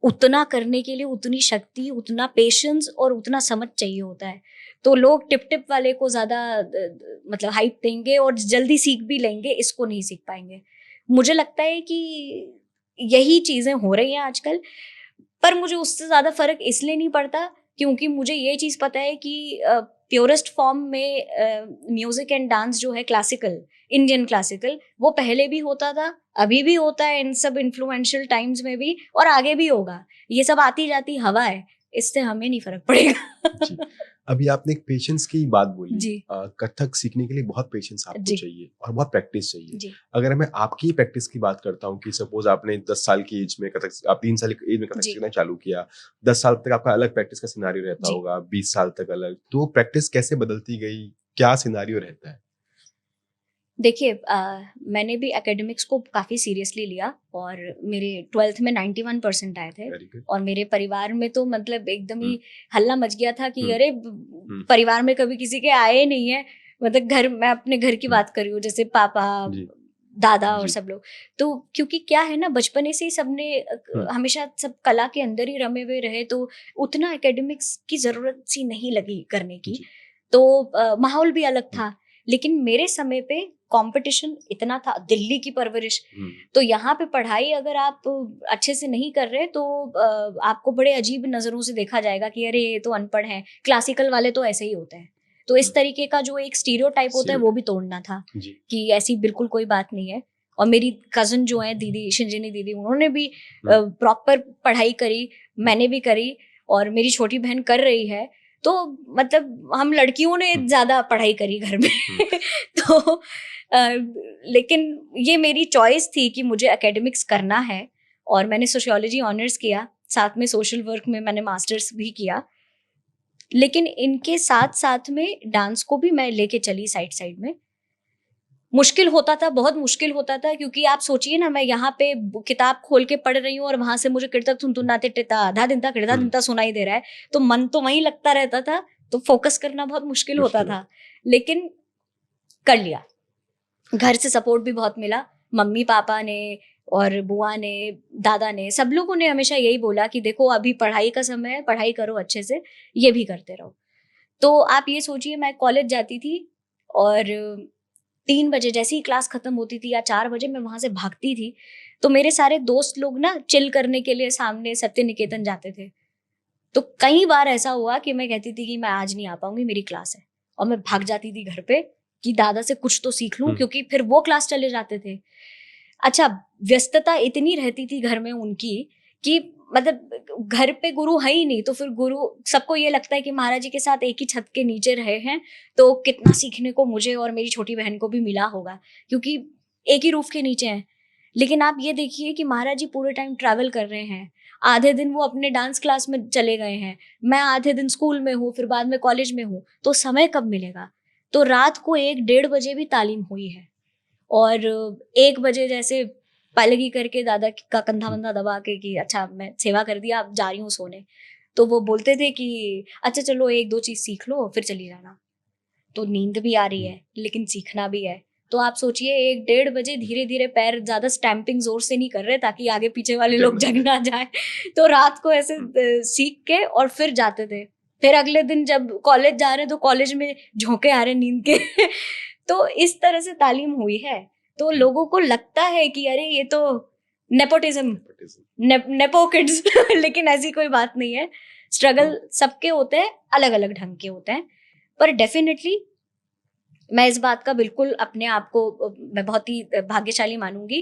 उतना करने के लिए उतनी शक्ति, उतना पेशेंस और उतना समझ चाहिए होता है। तो लोग टिप टिप वाले को ज़्यादा मतलब हाइप देंगे और जल्दी सीख भी लेंगे, इसको नहीं सीख पाएंगे। मुझे लगता है कि यही चीज़ें हो रही हैं आजकल, पर मुझे उससे ज़्यादा फर्क इसलिए नहीं पड़ता क्योंकि मुझे ये चीज़ पता है कि प्योरेस्ट फॉर्म में म्यूजिक एंड डांस जो है क्लासिकल, इंडियन क्लासिकल, वो पहले भी होता था, अभी भी होता है, इन सब इन्फ्लुएंशियल टाइम्स में भी, और आगे भी होगा। ये सब आती जाती हवा है, इससे हमें नहीं फर्क पड़ेगा। जी। अभी आपने एक पेशेंस की बात बोली। जी। कथक सीखने के लिए बहुत पेशेंस आपको जी। चाहिए और बहुत प्रैक्टिस चाहिए। जी। अगर मैं आपकी प्रैक्टिस की बात करता हूँ कि सपोज आपने 10 साल की एज में कथक, आप 3 साल की एज में कथक जी। सीखना चालू किया, 10 साल तक आपका अलग प्रैक्टिस का सिनारियो रहता जी। होगा, 20 साल तक अलग, तो प्रैक्टिस कैसे बदलती गई, क्या सिनारियो रहता है? देखिए, मैंने भी एकेडमिक्स को काफ़ी सीरियसली लिया और मेरे 12th में 91% आए थे। Very good. और मेरे परिवार में तो मतलब एकदम ही हल्ला मच गया था कि अरे परिवार में कभी किसी के आए नहीं है, मतलब मैं अपने घर की बात कर रही हूँ, जैसे पापा, दादा और सब लोग। तो क्योंकि क्या है ना, बचपने से ही सबने हमेशा सब कला के अंदर ही रमे हुए रहे, तो उतना एकेडमिक्स की जरूरत सी नहीं लगी करने की। तो माहौल भी अलग था, लेकिन मेरे समय पे कंपटीशन इतना था, दिल्ली की परवरिश, तो यहाँ पे पढ़ाई अगर आप अच्छे से नहीं कर रहे तो आपको बड़े अजीब नजरों से देखा जाएगा कि अरे ये तो अनपढ़ हैं, क्लासिकल वाले तो ऐसे ही होते हैं। तो इस तरीके का जो एक स्टीरियोटाइप होता है वो भी तोड़ना था कि ऐसी बिल्कुल कोई बात नहीं है। और मेरी कजन जो है दीदी, शिंजिनी दीदी, उन्होंने भी प्रॉपर पढ़ाई करी, मैंने भी करी, और मेरी छोटी बहन कर रही है। तो मतलब हम लड़कियों ने ज्यादा पढ़ाई करी घर में। तो लेकिन ये मेरी चॉइस थी कि मुझे एकेडमिक्स करना है, और मैंने सोशियोलॉजी ऑनर्स किया, साथ में सोशल वर्क में मैंने मास्टर्स भी किया। लेकिन इनके साथ साथ में डांस को भी मैं लेके चली साइड में। मुश्किल होता था, बहुत मुश्किल होता था, क्योंकि आप सोचिए ना, मैं यहाँ पे किताब खोल के पढ़ रही हूँ और वहां से मुझे किड़तक तुम नाते टिता आधा दिन सुनाई दे रहा है, तो मन तो वहीं लगता रहता था, तो फोकस करना बहुत मुश्किल होता था। लेकिन कर लिया, घर से सपोर्ट भी बहुत मिला, मम्मी पापा ने और बुआ ने, दादा ने, सब लोगों ने हमेशा यही बोला कि देखो अभी पढ़ाई का समय है, पढ़ाई करो अच्छे से, ये भी करते रहो। तो आप ये सोचिए, मैं कॉलेज जाती थी और 3 बजे जैसे ही क्लास खत्म होती थी या 4 बजे मैं वहां से भागती थी, तो मेरे सारे दोस्त लोग ना चिल करने के लिए सामने सत्य निकेतन जाते थे। तो कई बार ऐसा हुआ कि मैं कहती थी कि मैं आज नहीं आ पाऊंगी, मेरी क्लास है, और मैं भाग जाती थी घर पे कि दादा से कुछ तो सीख लूं, क्योंकि फिर वो क्लास चले जाते थे। अच्छा, व्यस्तता इतनी रहती थी घर में उनकी कि मतलब घर पे गुरु है ही नहीं, तो फिर गुरु, सबको ये लगता है कि महाराज जी के साथ एक ही छत के नीचे रहे हैं तो कितना सीखने को मुझे और मेरी छोटी बहन को भी मिला होगा, क्योंकि एक ही रूफ के नीचे हैं। लेकिन आप ये देखिए कि महाराज जी पूरे टाइम ट्रैवल कर रहे हैं, आधे दिन वो अपने डांस क्लास में चले गए हैं, मैं आधे दिन स्कूल में हूँ, फिर बाद में कॉलेज में हूँ, तो समय कब मिलेगा? तो रात को 1-1:30 बजे भी तालीम हुई है, और 1 बजे जैसे पलगी करके दादा का कंधा बंधा दबा के कि अच्छा मैं सेवा कर दिया, अब जा रही हूँ सोने, तो वो बोलते थे कि अच्छा चलो 1-2 चीज सीख लो फिर चली जाना। तो नींद भी आ रही है लेकिन सीखना भी है, तो आप सोचिए 1-1:30 बजे धीरे धीरे पैर ज्यादा स्टैंपिंग जोर से नहीं कर रहे ताकि आगे पीछे वाले लोग जग ना जाए। तो रात को ऐसे सीख के और फिर जाते थे। फिर अगले दिन जब कॉलेज जा रहे हैं तो कॉलेज में झोंके आ रहे नींद के। तो इस तरह से तालीम हुई है। तो लोगों को लगता है कि अरे ये तो नेपोटिज्म, नेपो किड्स। लेकिन ऐसी कोई बात नहीं है। स्ट्रगल सबके होते हैं, अलग अलग ढंग के होते हैं। पर डेफिनेटली मैं इस बात का बिल्कुल अपने आप को मैं बहुत ही भाग्यशाली मानूंगी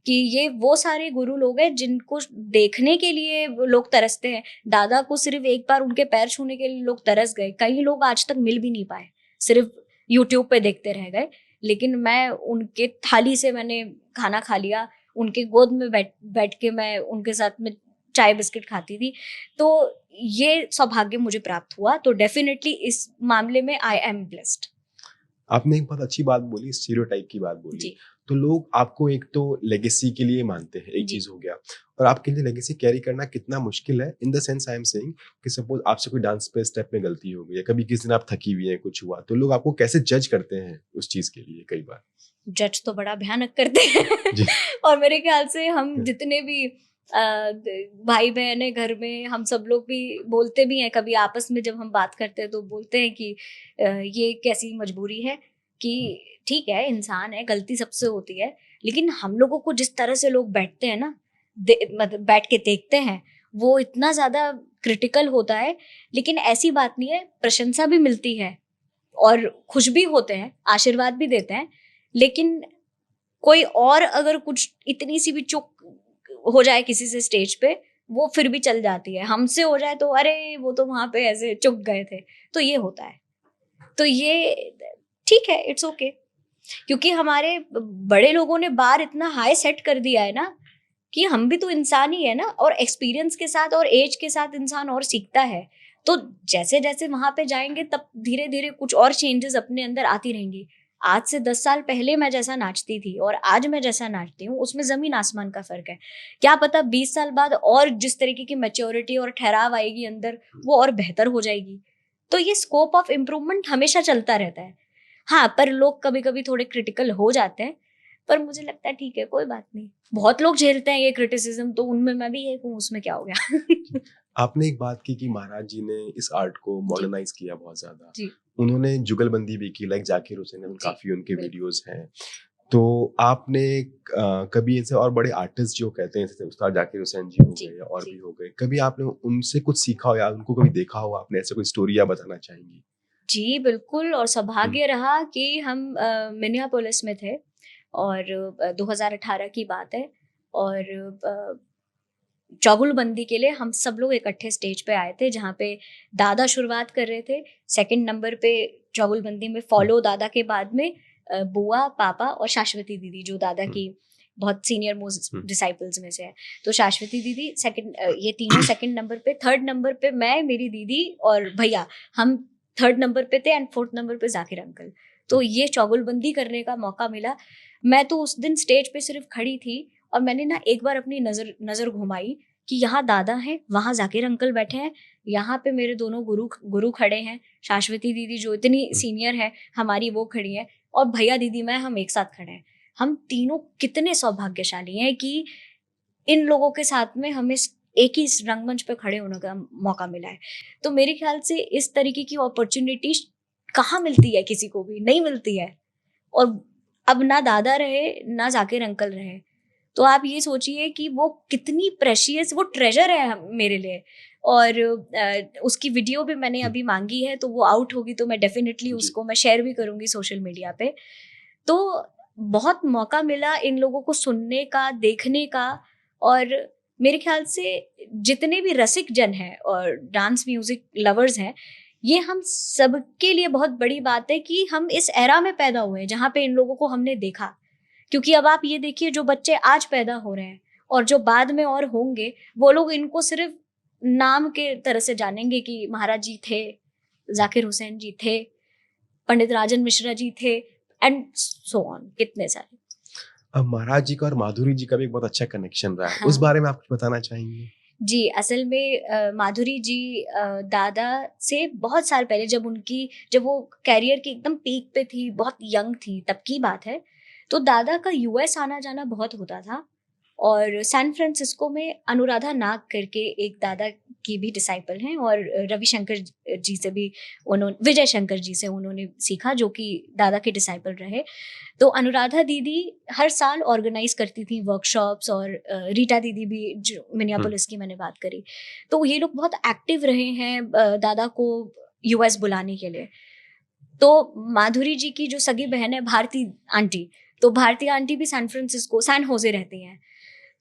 कि ये वो सारे गुरु लोग हैं जिनको देखने के लिए लोग तरसते हैं। दादा को सिर्फ एक बार उनके पैर छूने के लिए लोग तरस गए। कई लोग आज तक मिल भी नहीं पाए, सिर्फ यूट्यूब पे देखते रह गए। लेकिन मैं उनके थाली से मैंने खाना खा लिया, उनके गोद में बैठ के मैं उनके साथ में चाय बिस्किट खाती थी। तो ये सौभाग्य मुझे प्राप्त हुआ। तो डेफिनेटली इस मामले में आई एम ब्लेस्ड। आपने एक बहुत अच्छी बात बोली, स्टीरियोटाइप की बात बोली। जी। तो लोग आपको एक तो लेगेसी के लिए मानते हैं, एक जी। चीज हो गया, और आपके लिए लेगेसी कैरी करना कितना मुश्किल है। In the sense I am saying कि सपोज आपसे कोई डांस पे स्टेप में गलती हो गई, या कभी किसी दिन आप थकी हुई हैं, कुछ हुआ, तो लोग आपको कैसे जज करते हैं उस चीज के लिए। कई बार जज तो बड़ा भयानक करते हैं। जी। और मेरे ख्याल से हम जितने भी भाई बहन है घर में, हम सब लोग भी बोलते भी हैं। कभी आपस में जब हम बात करते हैं तो बोलते हैं कि ये कैसी मजबूरी है कि ठीक है, इंसान है, गलती सबसे होती है। लेकिन हम लोगों को जिस तरह से लोग बैठते हैं ना, मतलब बैठ के देखते हैं, वो इतना ज्यादा क्रिटिकल होता है। लेकिन ऐसी बात नहीं है, प्रशंसा भी मिलती है और खुश भी होते हैं, आशीर्वाद भी देते हैं। लेकिन कोई और अगर कुछ इतनी सी भी चूक हो जाए किसी से स्टेज पे, वो फिर भी चल जाती है। हमसे हो जाए तो अरे वो तो वहां पे ऐसे चुक गए थे। तो ये होता है। तो ये ठीक है, इट्स ओके। क्योंकि हमारे बड़े लोगों ने बार इतना हाई सेट कर दिया है ना कि हम भी तो इंसान ही है ना। और एक्सपीरियंस के साथ और एज के साथ इंसान और सीखता है। तो जैसे जैसे वहां पे जाएंगे तब धीरे धीरे कुछ और चेंजेस अपने अंदर आती रहेंगी। आज से 10 साल पहले मैं जैसा नाचती थी और आज मैं जैसा नाचती हूँ, उसमें जमीन आसमान का फर्क है। क्या पता 20 साल बाद और जिस तरीके की मैच्योरिटी और ठहराव आएगी अंदर, वो और बेहतर हो जाएगी। तो ये स्कोप ऑफ इम्प्रूवमेंट हमेशा चलता रहता है। हाँ, पर लोग कभी कभी थोड़े क्रिटिकल हो जाते हैं। पर मुझे लगता है ठीक है, कोई बात नहीं। बहुत लोग झेलते हैं ये क्रिटिसिज्म, तो उनमें मैं भी एक हूँ, उसमें क्या हो गया। आपने एक बात की कि महाराज जी ने इस आर्ट को मॉडर्नाइज किया बहुत ज्यादा। जी। उन्होंने जुगलबंदी भी की, लाइक जाकिर हुसैन, काफी उनके बिल्कुल। वीडियोस हैं। तो आपने कभी इनसे और बड़े आर्टिस्ट जो कहते हैं, जैसे उस्ताद जाकिर हुसैन जी हो जी, गए या और जी। भी हो गए, कभी आपने उनसे कुछ सीखा हो या उनको कभी देखा हो आपने, ऐसे कोई स्टोरी आप बताना चाहेंगी? जी बिल्कुल। और सौभाग्य रहा कि हम मिनियापोलिस में थे और 2018 की बात है। और चौगुलबंदी के लिए हम सब लोग इकट्ठे स्टेज पे आए थे, जहाँ पे दादा शुरुआत कर रहे थे। सेकंड नंबर पे चौगुलबंदी में फॉलो दादा के बाद में बुआ, पापा और शाश्वती दीदी, जो दादा की बहुत सीनियर मोस्ट डिसाइपल्स में से है। तो शाश्वती दीदी सेकंड, ये तीनों सेकंड नंबर पे। थर्ड नंबर पे मैं, मेरी दीदी और भैया, हम थर्ड नंबर पे थे। एंड फोर्थ नंबर पे जाकिर अंकल। तो ये चौगुलबंदी करने का मौका मिला। मैं तो उस दिन स्टेज पे सिर्फ खड़ी थी और मैंने ना एक बार अपनी नजर घुमाई कि यहाँ दादा हैं, वहाँ जाकिर अंकल बैठे हैं, यहाँ पे मेरे दोनों गुरु खड़े हैं। शाश्वती दीदी जो इतनी सीनियर है हमारी, वो खड़ी है। और भैया दीदी मैं, हम एक साथ खड़े हैं। हम तीनों कितने सौभाग्यशाली हैं कि इन लोगों के साथ में हमें एक ही रंगमंच पे खड़े होने का मौका मिला है। तो मेरे ख्याल से इस तरीके की अपॉर्चुनिटी कहाँ मिलती है, किसी को भी नहीं मिलती है। और अब ना दादा रहे ना जाकिर अंकल रहे, तो आप ये सोचिए कि वो कितनी प्रेशियस, वो ट्रेजर है मेरे लिए। और उसकी वीडियो भी मैंने अभी मांगी है, तो वो आउट होगी तो मैं डेफिनेटली उसको मैं शेयर भी करूंगी सोशल मीडिया पे। तो बहुत मौका मिला इन लोगों को सुनने का, देखने का। और मेरे ख्याल से जितने भी रसिक जन हैं और डांस म्यूजिक लवर्स हैं, ये हम सबके लिए बहुत बड़ी बात है कि हम इस एरा में पैदा हुए हैं जहाँ पे इन लोगों को हमने देखा। क्योंकि अब आप ये देखिए, जो बच्चे आज पैदा हो रहे हैं और जो बाद में और होंगे, वो लोग इनको सिर्फ नाम के तरह से जानेंगे कि महाराज जी थे, जाकिर हुसैन जी थे, पंडित राजन मिश्रा जी थे, एंड सो ऑन, कितने सारे। अब महाराज जी का और माधुरी जी का भी एक बहुत अच्छा कनेक्शन रहा है। हाँ। उस बारे में आप कुछ बताना चाहेंगे? जी, असल में माधुरी जी दादा से बहुत साल पहले, जब वो करियर की एकदम पीक पे थी, बहुत यंग थी, तब की बात है। तो दादा का यूएस आना जाना बहुत होता था, और सैन फ्रांसिस्को में अनुराधा नाग करके एक दादा की भी डिसाइपल हैं, और रविशंकर जी से भी विजय शंकर जी से उन्होंने सीखा, जो कि दादा के डिसाइपल रहे। तो अनुराधा दीदी हर साल ऑर्गेनाइज करती थी वर्कशॉप्स, और रीटा दीदी भी, जो मिनियापोलिस की मैंने बात करी। तो ये लोग बहुत एक्टिव रहे हैं दादा को यूएस बुलाने के लिए। तो माधुरी जी की जो सगी बहन है भारती आंटी, तो भारती आंटी भी सैन होजे रहती हैं।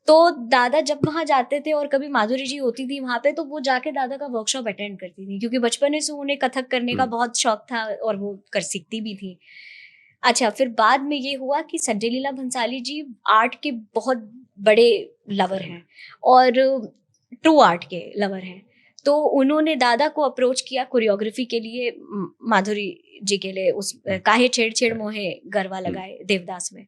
तो दादा जब वहां जाते थे और कभी माधुरी जी होती थी वहां पे, तो वो जाके दादा का वर्कशॉप अटेंड करती थी, क्योंकि बचपन से उन्हें कथक करने का बहुत शौक था और वो कर सीखती भी थी। अच्छा, फिर बाद में ये हुआ कि संजय लीला भंसाली जी आर्ट के बहुत बड़े लवर हैं, और ट्रू आर्ट के लवर हैं। तो उन्होंने दादा को अप्रोच किया कोरियोग्राफी के लिए, माधुरी जी के लिए, उस काहे छेड़ छेड़ मोहे गरवा लगाए देवदास में।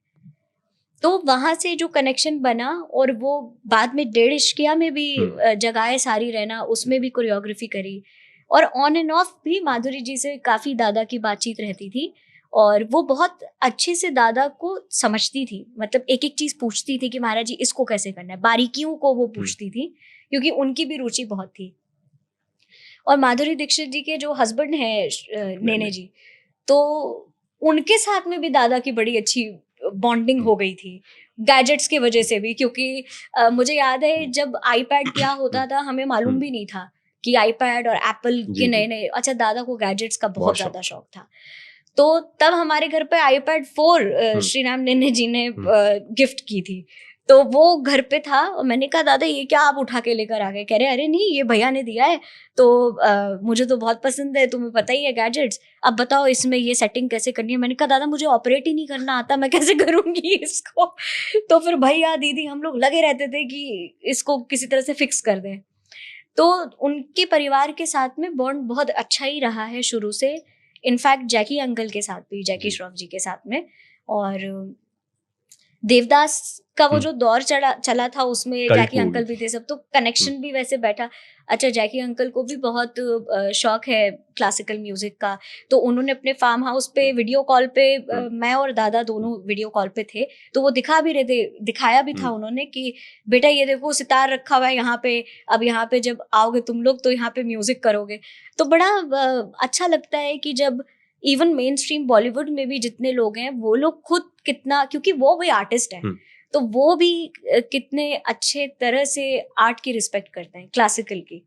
तो वहां से जो कनेक्शन बना, और वो बाद में डेढ़ इश्किया में भी जगाए सारी रहना, उसमें भी कोरियोग्राफी करी, और ऑन एंड ऑफ भी माधुरी जी से काफी दादा की बातचीत रहती थी, और वो बहुत अच्छे से दादा को समझती थी। मतलब एक एक चीज पूछती थी कि महाराज जी इसको कैसे करना है, बारीकियों को वो पूछती थी, क्योंकि उनकी भी रुचि बहुत थी। और माधुरी दीक्षित जी के जो हस्बैंड हैं नेने जी, तो उनके साथ में भी दादा की बड़ी अच्छी बॉन्डिंग हो गई थी, गैजेट्स की वजह से भी। क्योंकि मुझे याद है जब आईपैड क्या होता था हमें मालूम भी नहीं था कि आईपैड और एप्पल के नए नए। अच्छा, दादा को गैजेट्स का बहुत ज्यादा शौक था, तो तब हमारे घर पे iPad 4 श्री राम नेने जी ने गिफ्ट की थी। तो वो घर पे था, और मैंने कहा दादा ये क्या आप उठा के लेकर आ गए? कह रहे अरे नहीं, ये भैया ने दिया है, तो मुझे तो बहुत पसंद है, तुम्हें पता ही है गैजेट्स, अब बताओ इसमें ये सेटिंग कैसे करनी है। मैंने कहा दादा मुझे ऑपरेट ही नहीं करना आता, मैं कैसे करूंगी इसको? तो फिर भैया दीदी हम लोग लगे रहते थे कि इसको किसी तरह से फिक्स कर दें। तो उनके परिवार के साथ में बॉन्ड बहुत अच्छा ही रहा है शुरू से। इनफैक्ट जैकी अंकल के साथ भी, जैकी श्रॉफ जी के साथ में, और देवदास का वो जो दौर चला था उसमें जैकी अंकल भी थे सब, तो कनेक्शन भी वैसे बैठा। अच्छा, जैकी अंकल को भी बहुत शौक है क्लासिकल म्यूजिक का, तो उन्होंने अपने फार्म हाउस पे वीडियो कॉल पे, मैं और दादा दोनों वीडियो कॉल पे थे, तो वो दिखाया भी था उन्होंने कि बेटा ये देखो सितार रखा हुआ है यहाँ पे, अब यहाँ पे जब आओगे तुम लोग तो यहाँ पे म्यूजिक करोगे। तो बड़ा अच्छा लगता है कि जब इवन मेन स्ट्रीम बॉलीवुड में भी जितने लोग हैं वो लोग खुद कितना, क्योंकि वो भी आर्टिस्ट हैं, तो वो भी कितने अच्छे तरह से आर्ट की रिस्पेक्ट करते हैं, क्लासिकल की।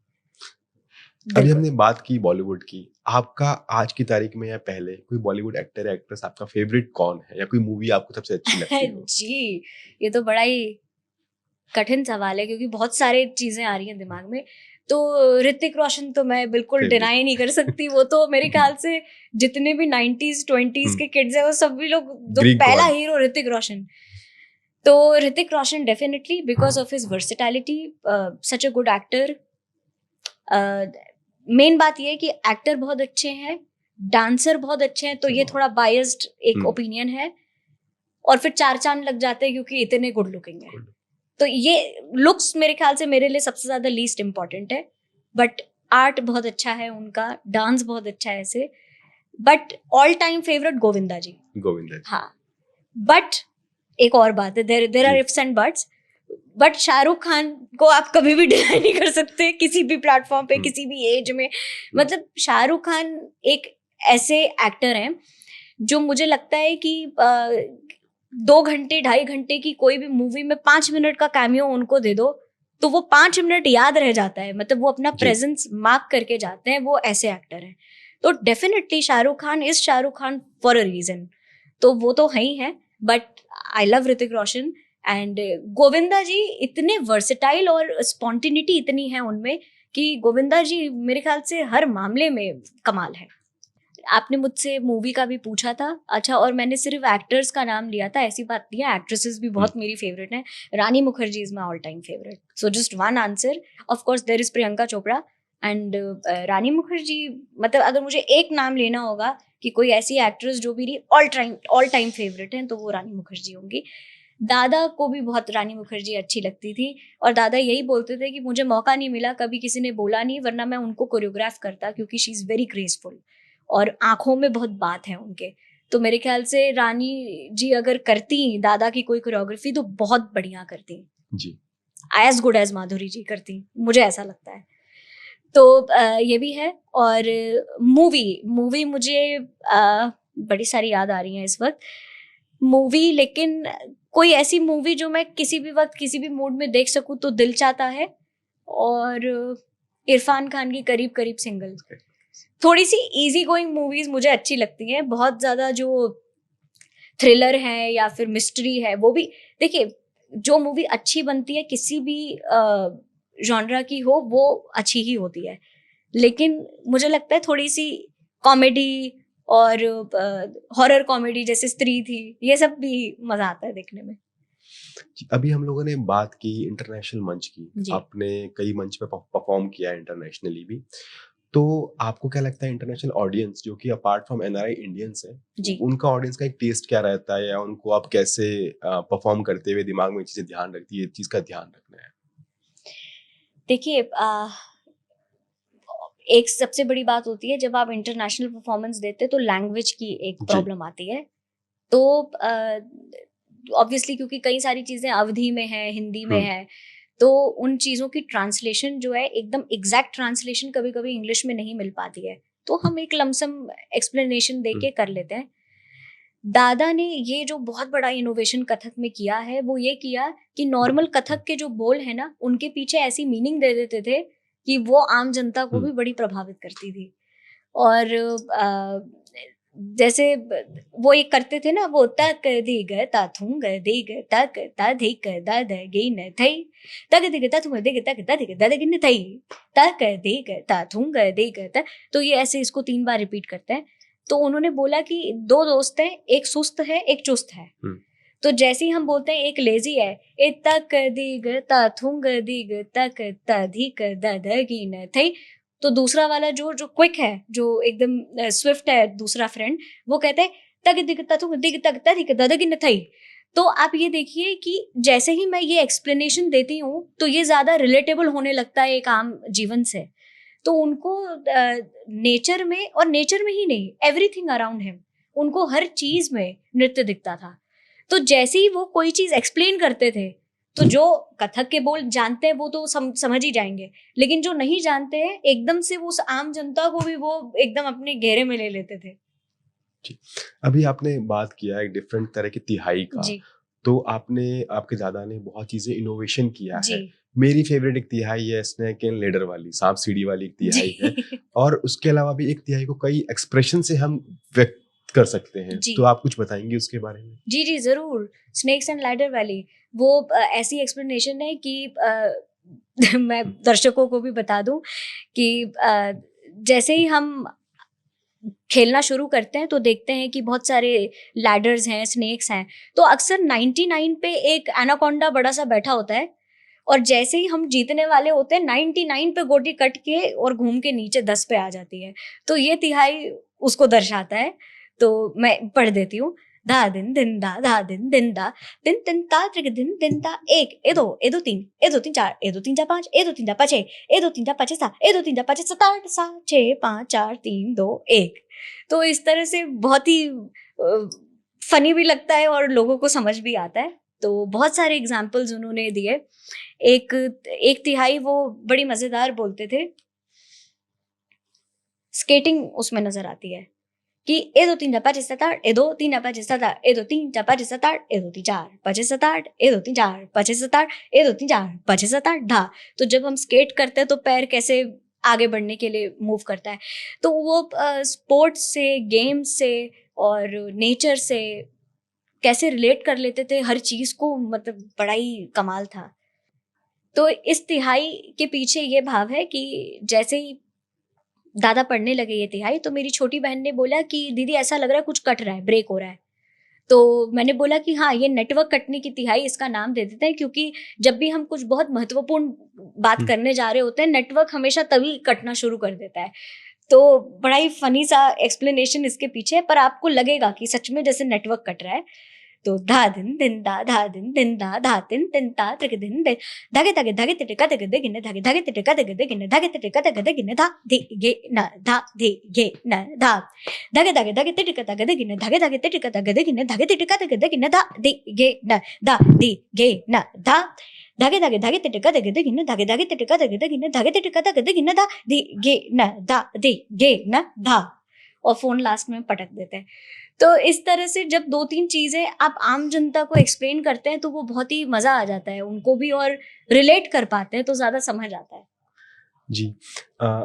अभी हमने बात की बॉलीवुड की, आपका आज की तारीख में या पहले कोई बॉलीवुड एक्टर या एक्ट्रेस आपका फेवरेट कौन है, या कोई मूवी आपको सबसे अच्छी लगती है? जी, ये तो बड़ा ही कठिन सवाल है, क्योंकि बहुत सारी चीजें आ रही हैं दिमाग में। तो ऋतिक रोशन तो मैं बिल्कुल डिनाई नहीं कर सकती, वो तो मेरे ख्याल से जितने भी 90s 20s के किड्स हैं वो सभी लोग, जो पहला हीरो ऋतिक रोशन। तो Hrithik Roshan definitely, because of his versatility, such a good actor. Main बात ये है कि एक्टर बहुत अच्छे हैं, डांसर बहुत अच्छे हैं, तो ये थोड़ा बायस्ड एक ओपिनियन है, और फिर 4 चांद लग जाते हैं क्योंकि इतने गुड लुकिंग है। तो ये लुक्स मेरे ख्याल से मेरे लिए सबसे ज्यादा लीस्ट इम्पॉर्टेंट है, बट आर्ट बहुत अच्छा है उनका, डांस बहुत अच्छा है ऐसे। But all time favourite Govinda ji. हाँ, बट एक और बात है, there are ifs and buts, but Shahrukh Khan को आप कभी भी डिनाई नहीं कर सकते किसी भी प्लेटफॉर्म पे, किसी भी एज में। मतलब शाहरुख खान एक ऐसे एक्टर हैं जो मुझे लगता है कि 2 घंटे 2.5 घंटे की कोई भी मूवी में 5 मिनट का कैमियो उनको दे दो तो वो 5 मिनट याद रह जाता है। मतलब वो अपना प्रेजेंस मार्क करके जाते हैं, वो ऐसे एक्टर हैं। तो definitely Shahrukh Khan is Shahrukh Khan for a reason, तो वो तो है ही है। But I love Hrithik Roshan and Govinda ji इतने वर्सेटाइल और स्पॉन्टेनिटी इतनी है उनमें कि गोविंदा जी मेरे ख्याल से हर मामले में कमाल है। आपने मुझसे मूवी का भी पूछा था, अच्छा, और मैंने सिर्फ एक्टर्स का नाम लिया था, ऐसी बात नहीं है, एक्ट्रेसेस भी बहुत मेरी फेवरेट हैं। Rani Mukherjee is my all time favourite, so just one answer. Of course there is Priyanka Chopra and Rani Mukherjee. मतलब अगर मुझे एक नाम लेना होगा कि कोई ऐसी एक्ट्रेस जो मेरी ऑल टाइम फेवरेट है, तो वो रानी मुखर्जी होंगी। दादा को भी बहुत रानी मुखर्जी अच्छी लगती थी, और दादा यही बोलते थे कि मुझे मौका नहीं मिला, कभी किसी ने बोला नहीं, वरना मैं उनको कोरियोग्राफ करता, क्योंकि शी इज़ वेरी ग्रेसफुल और आंखों में बहुत बात है उनके। तो मेरे ख्याल से रानी जी अगर करती दादा की कोई कोरियोग्राफी तो बहुत बढ़िया करती जी। एज गुड एज माधुरी जी करती, मुझे ऐसा लगता है। तो ये भी है। और मूवी मुझे बड़ी सारी याद आ रही हैं इस वक्त मूवी, लेकिन कोई ऐसी मूवी जो मैं किसी भी वक्त किसी भी मूड में देख सकूं तो दिल चाहता है, और इरफान खान की करीब करीब सिंगल। थोड़ी सी इजी गोइंग मूवीज मुझे अच्छी लगती हैं, बहुत ज़्यादा जो थ्रिलर है या फिर मिस्ट्री है वो भी। देखिए, जो मूवी अच्छी बनती है किसी भी जॉनरा की हो वो अच्छी ही होती है, लेकिन मुझे लगता है थोड़ी सी कॉमेडी और हॉरर कॉमेडी जैसे स्त्री थी, ये सब भी मजा आता है देखने में। अभी हम लोगों ने बात की इंटरनेशनल मंच की, जी। आपने कई मंच पे परफॉर्म किया है इंटरनेशनली भी, तो आपको क्या लगता है इंटरनेशनल ऑडियंस जो कि अपार्ट फ्रॉम एनआरआई इंडियंस है, जी। उनका ऑडियंस का एक टेस्ट क्या रहता है, या उनको आप कैसे परफॉर्म करते हुए दिमाग में चीजें ध्यान रखती है, चीज का ध्यान रखना है? देखिए, एक सबसे बड़ी बात होती है जब आप इंटरनेशनल परफॉर्मेंस देते तो लैंग्वेज की एक प्रॉब्लम आती है। तो ऑब्वियसली क्योंकि कई सारी चीजें अवधी में है, हिंदी में है, तो उन चीजों की ट्रांसलेशन जो है एकदम एग्जैक्ट ट्रांसलेशन कभी कभी इंग्लिश में नहीं मिल पाती है, तो हम एक लमसम एक्सप्लेनेशन दे के कर लेते हैं। दादा ने ये जो बहुत बड़ा इनोवेशन कथक में किया है वो ये किया कि नॉर्मल कथक के जो बोल है ना उनके पीछे ऐसी मीनिंग दे देते थे कि वो आम जनता को भी बड़ी प्रभावित करती थी। और जैसे वो एक करते थे ना, वो तक दी ग ता थूंग दी ग तक ता धी क द द गी न थई तक दी ग ता थूंग दी ग तक ता धी ग द द गी न थई तक दी ग ता थूंग दी ग त। तो ये ऐसे इसको 3 बार रिपीट करते हैं। तो उन्होंने बोला कि 2 दोस्त हैं, एक सुस्त है एक चुस्त है। तो जैसे ही हम बोलते हैं एक लेजी है, ए तक दी ग ता थूंग दी ग तक ता धी क द द गी न थई, तो दूसरा वाला जो क्विक है, जो एकदम स्विफ्ट है, दूसरा फ्रेंड, वो कहते हैं तक दिग तक दिग तक तक ददग न थई। तो आप ये देखिए कि जैसे ही मैं ये एक्सप्लेनेशन देती हूँ तो ये ज्यादा रिलेटेबल होने लगता है एक आम जीवन से। तो उनको नेचर में, और नेचर में ही नहीं, एवरीथिंग अराउंड हिम, उनको हर चीज में नृत्य दिखता था। तो जैसे ही वो कोई चीज एक्सप्लेन करते थे तो जो कथक के बोल जानते हैं वो तो समझ ही जाएंगे, लेकिन जो नहीं जानते हैं एकदम से वो उस आम जनता को भी वो एकदम अपने घेरे में ले लेते थे। अभी आपने बात किया एक डिफरेंट तरह की तिहाई का, जी। तो आपने, आपके दादा ने बहुत चीजें इनोवेशन किया जी। है। मेरी फेवरेट एक तिहाई है स्नेक एंड लेडर वाली, सांप सीढ़ी वाली एक तिहाई है, और उसके अलावा भी एक तिहाई को कई एक्सप्रेशन से हम व्यक्त कर सकते हैं, तो आप कुछ बताएंगे उसके बारे में? जी जी जरूर। स्नेक्स एंड लैडर वाली वो ऐसी एक्सप्लेनेशन है कि मैं दर्शकों को भी बता दूं कि जैसे ही हम खेलना शुरू करते हैं तो देखते हैं कि बहुत सारे लैडर्स हैं, स्नेक्स हैं, तो अक्सर 99 पे एक एनाकोंडा बड़ा सा बैठा होता है, और जैसे ही हम जीतने वाले होते हैं 99 पे गोटी कट के और घूम के नीचे 10 पे आ जाती है। तो ये तिहाई उसको दर्शाता है। तो मैं पढ़ देती हूँ। धा दिन दिन धा दिन दिन दिन ता त्रिक दिन ता एक ए दो तीन चार ए दो तीन चार पाँच ए दो तीन चार पाँच ए दो तीन चार पाँच सात ए दो तीन चार पाँच सात आठ सात 6 5 4 3 2 1। तो इस तरह से बहुत ही फनी भी लगता है और लोगों को समझ भी आता है। तो बहुत सारे एग्जाम्पल्स उन्होंने दिए। एक तिहाई वो बड़ी मजेदार बोलते थे, स्केटिंग उसमें नजर आती है कि ए दो तीन चार पाँच सात आठ ए दो तीन चार पाँच सात आठ ए दो तीन चार पाँच सात आठ ए दो तीन चार पाँच सात आठ ए दो तीन चार पाँच सात आठ ए दो तीन चार पाँच सात आठ धा। तो जब हम स्केट करते हैं तो पैर कैसे आगे बढ़ने के लिए मूव करता है, तो वो स्पोर्ट्स से, गेम्स से और नेचर से कैसे रिलेट कर लेते थे हर चीज को, मतलब बड़ा ही कमाल था। तो इस तिहाई के पीछे ये भाव है कि जैसे ही दादा पढ़ने लगे ये तिहाई तो मेरी छोटी बहन ने बोला कि दीदी ऐसा लग रहा है कुछ कट रहा है, ब्रेक हो रहा है। तो मैंने बोला कि हाँ, ये नेटवर्क कटने की तिहाई इसका नाम दे देते हैं, क्योंकि जब भी हम कुछ बहुत महत्वपूर्ण बात करने जा रहे होते हैं नेटवर्क हमेशा तभी कटना शुरू कर देता है। तो बड़ा ही फनी सा एक्सप्लेनेशन इसके पीछे है, पर आपको लगेगा कि सच में जैसे नेटवर्क कट रहा है। तो धा दिन धा तिन ता त्रिक दिन दे धागे धागे धागे तिटिका तक दे गिने धागे धागे तिटिका तक दे गिने धागे तिटिका तक दे गिने धा धे गे न धा धे गे न धा धागे धागे धागे तिटिका तक दे गिने धागे धागे तिटिका तक दे गिने धागे तिटिका तक दे गिने धा धे गे न धा धे गे न धा धागे धागे धागे तिटिका तक दे गिने धागे धागे तिटिका तक दे गिने धागे तिटिका तक दे गिने धा धे गे न धा धे गे न धा और फोन लास्ट में पटक देते हैं। तो इस तरह से जब 2-3 चीजें आप आम जनता को एक्सप्लेन करते हैं तो वो बहुत ही मजा आ जाता है उनको भी और रिलेट कर पाते हैं तो ज्यादा समझ आता है। जी।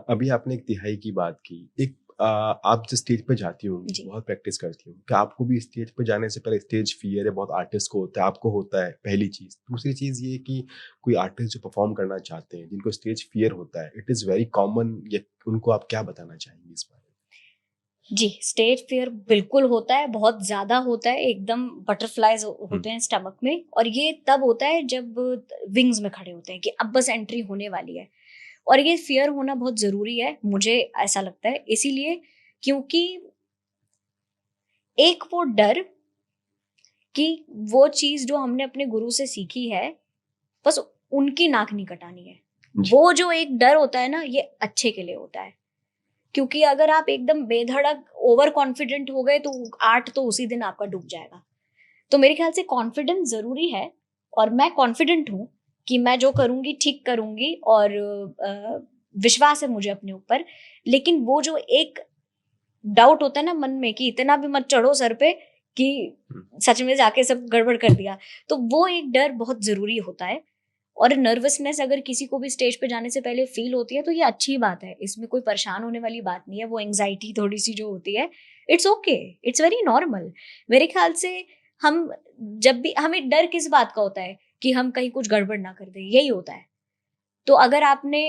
अभी आपने एक तिहाई की बात की। एक आप जो स्टेज पे जाती होंगी, जी। बहुत प्रैक्टिस करती हूँ, क्या आपको भी स्टेज पे जाने से पहले स्टेज फियर है? बहुत आर्टिस्ट को होता है, आपको होता है, पहली चीज। दूसरी चीज ये कि कोई आर्टिस्ट जो परफॉर्म करना चाहते हैं, जिनको स्टेज फियर होता है, इट इज वेरी कॉमन, उनको आप क्या बताना चाहेंगे इस बारे में? जी, स्टेज फियर बिल्कुल होता है, बहुत ज्यादा होता है, एकदम बटरफ्लाइज होते हैं स्टमक में। और ये तब होता है जब विंग्स में खड़े होते हैं कि अब बस एंट्री होने वाली है। और ये फियर होना बहुत जरूरी है, मुझे ऐसा लगता है, इसीलिए क्योंकि एक वो डर कि वो चीज जो हमने अपने गुरु से सीखी है बस उनकी नाक नहीं कटानी है। वो जो एक डर होता है ना, ये अच्छे के लिए होता है। क्योंकि अगर आप एकदम बेधड़क ओवर कॉन्फिडेंट हो गए तो आर्ट तो उसी दिन आपका डूब जाएगा। तो मेरे ख्याल से कॉन्फिडेंस जरूरी है और मैं कॉन्फिडेंट हूँ कि मैं जो करूंगी ठीक करूंगी और विश्वास है मुझे अपने ऊपर। लेकिन वो जो एक डाउट होता है ना मन में कि इतना भी मत चढ़ो सर पे कि सच में जाके सब गड़बड़ कर दिया, तो वो एक डर बहुत जरूरी होता है। और नर्वसनेस अगर किसी को भी स्टेज पे जाने से पहले फील होती है तो ये अच्छी बात है, इसमें कोई परेशान होने वाली बात नहीं है। वो एंजाइटी थोड़ी सी जो होती है, it's okay, it's very normal. मेरे ख्याल से हम जब भी, हमें डर किस बात का होता है कि हम कहीं कुछ गड़बड़ ना कर दें, यही होता है। तो अगर आपने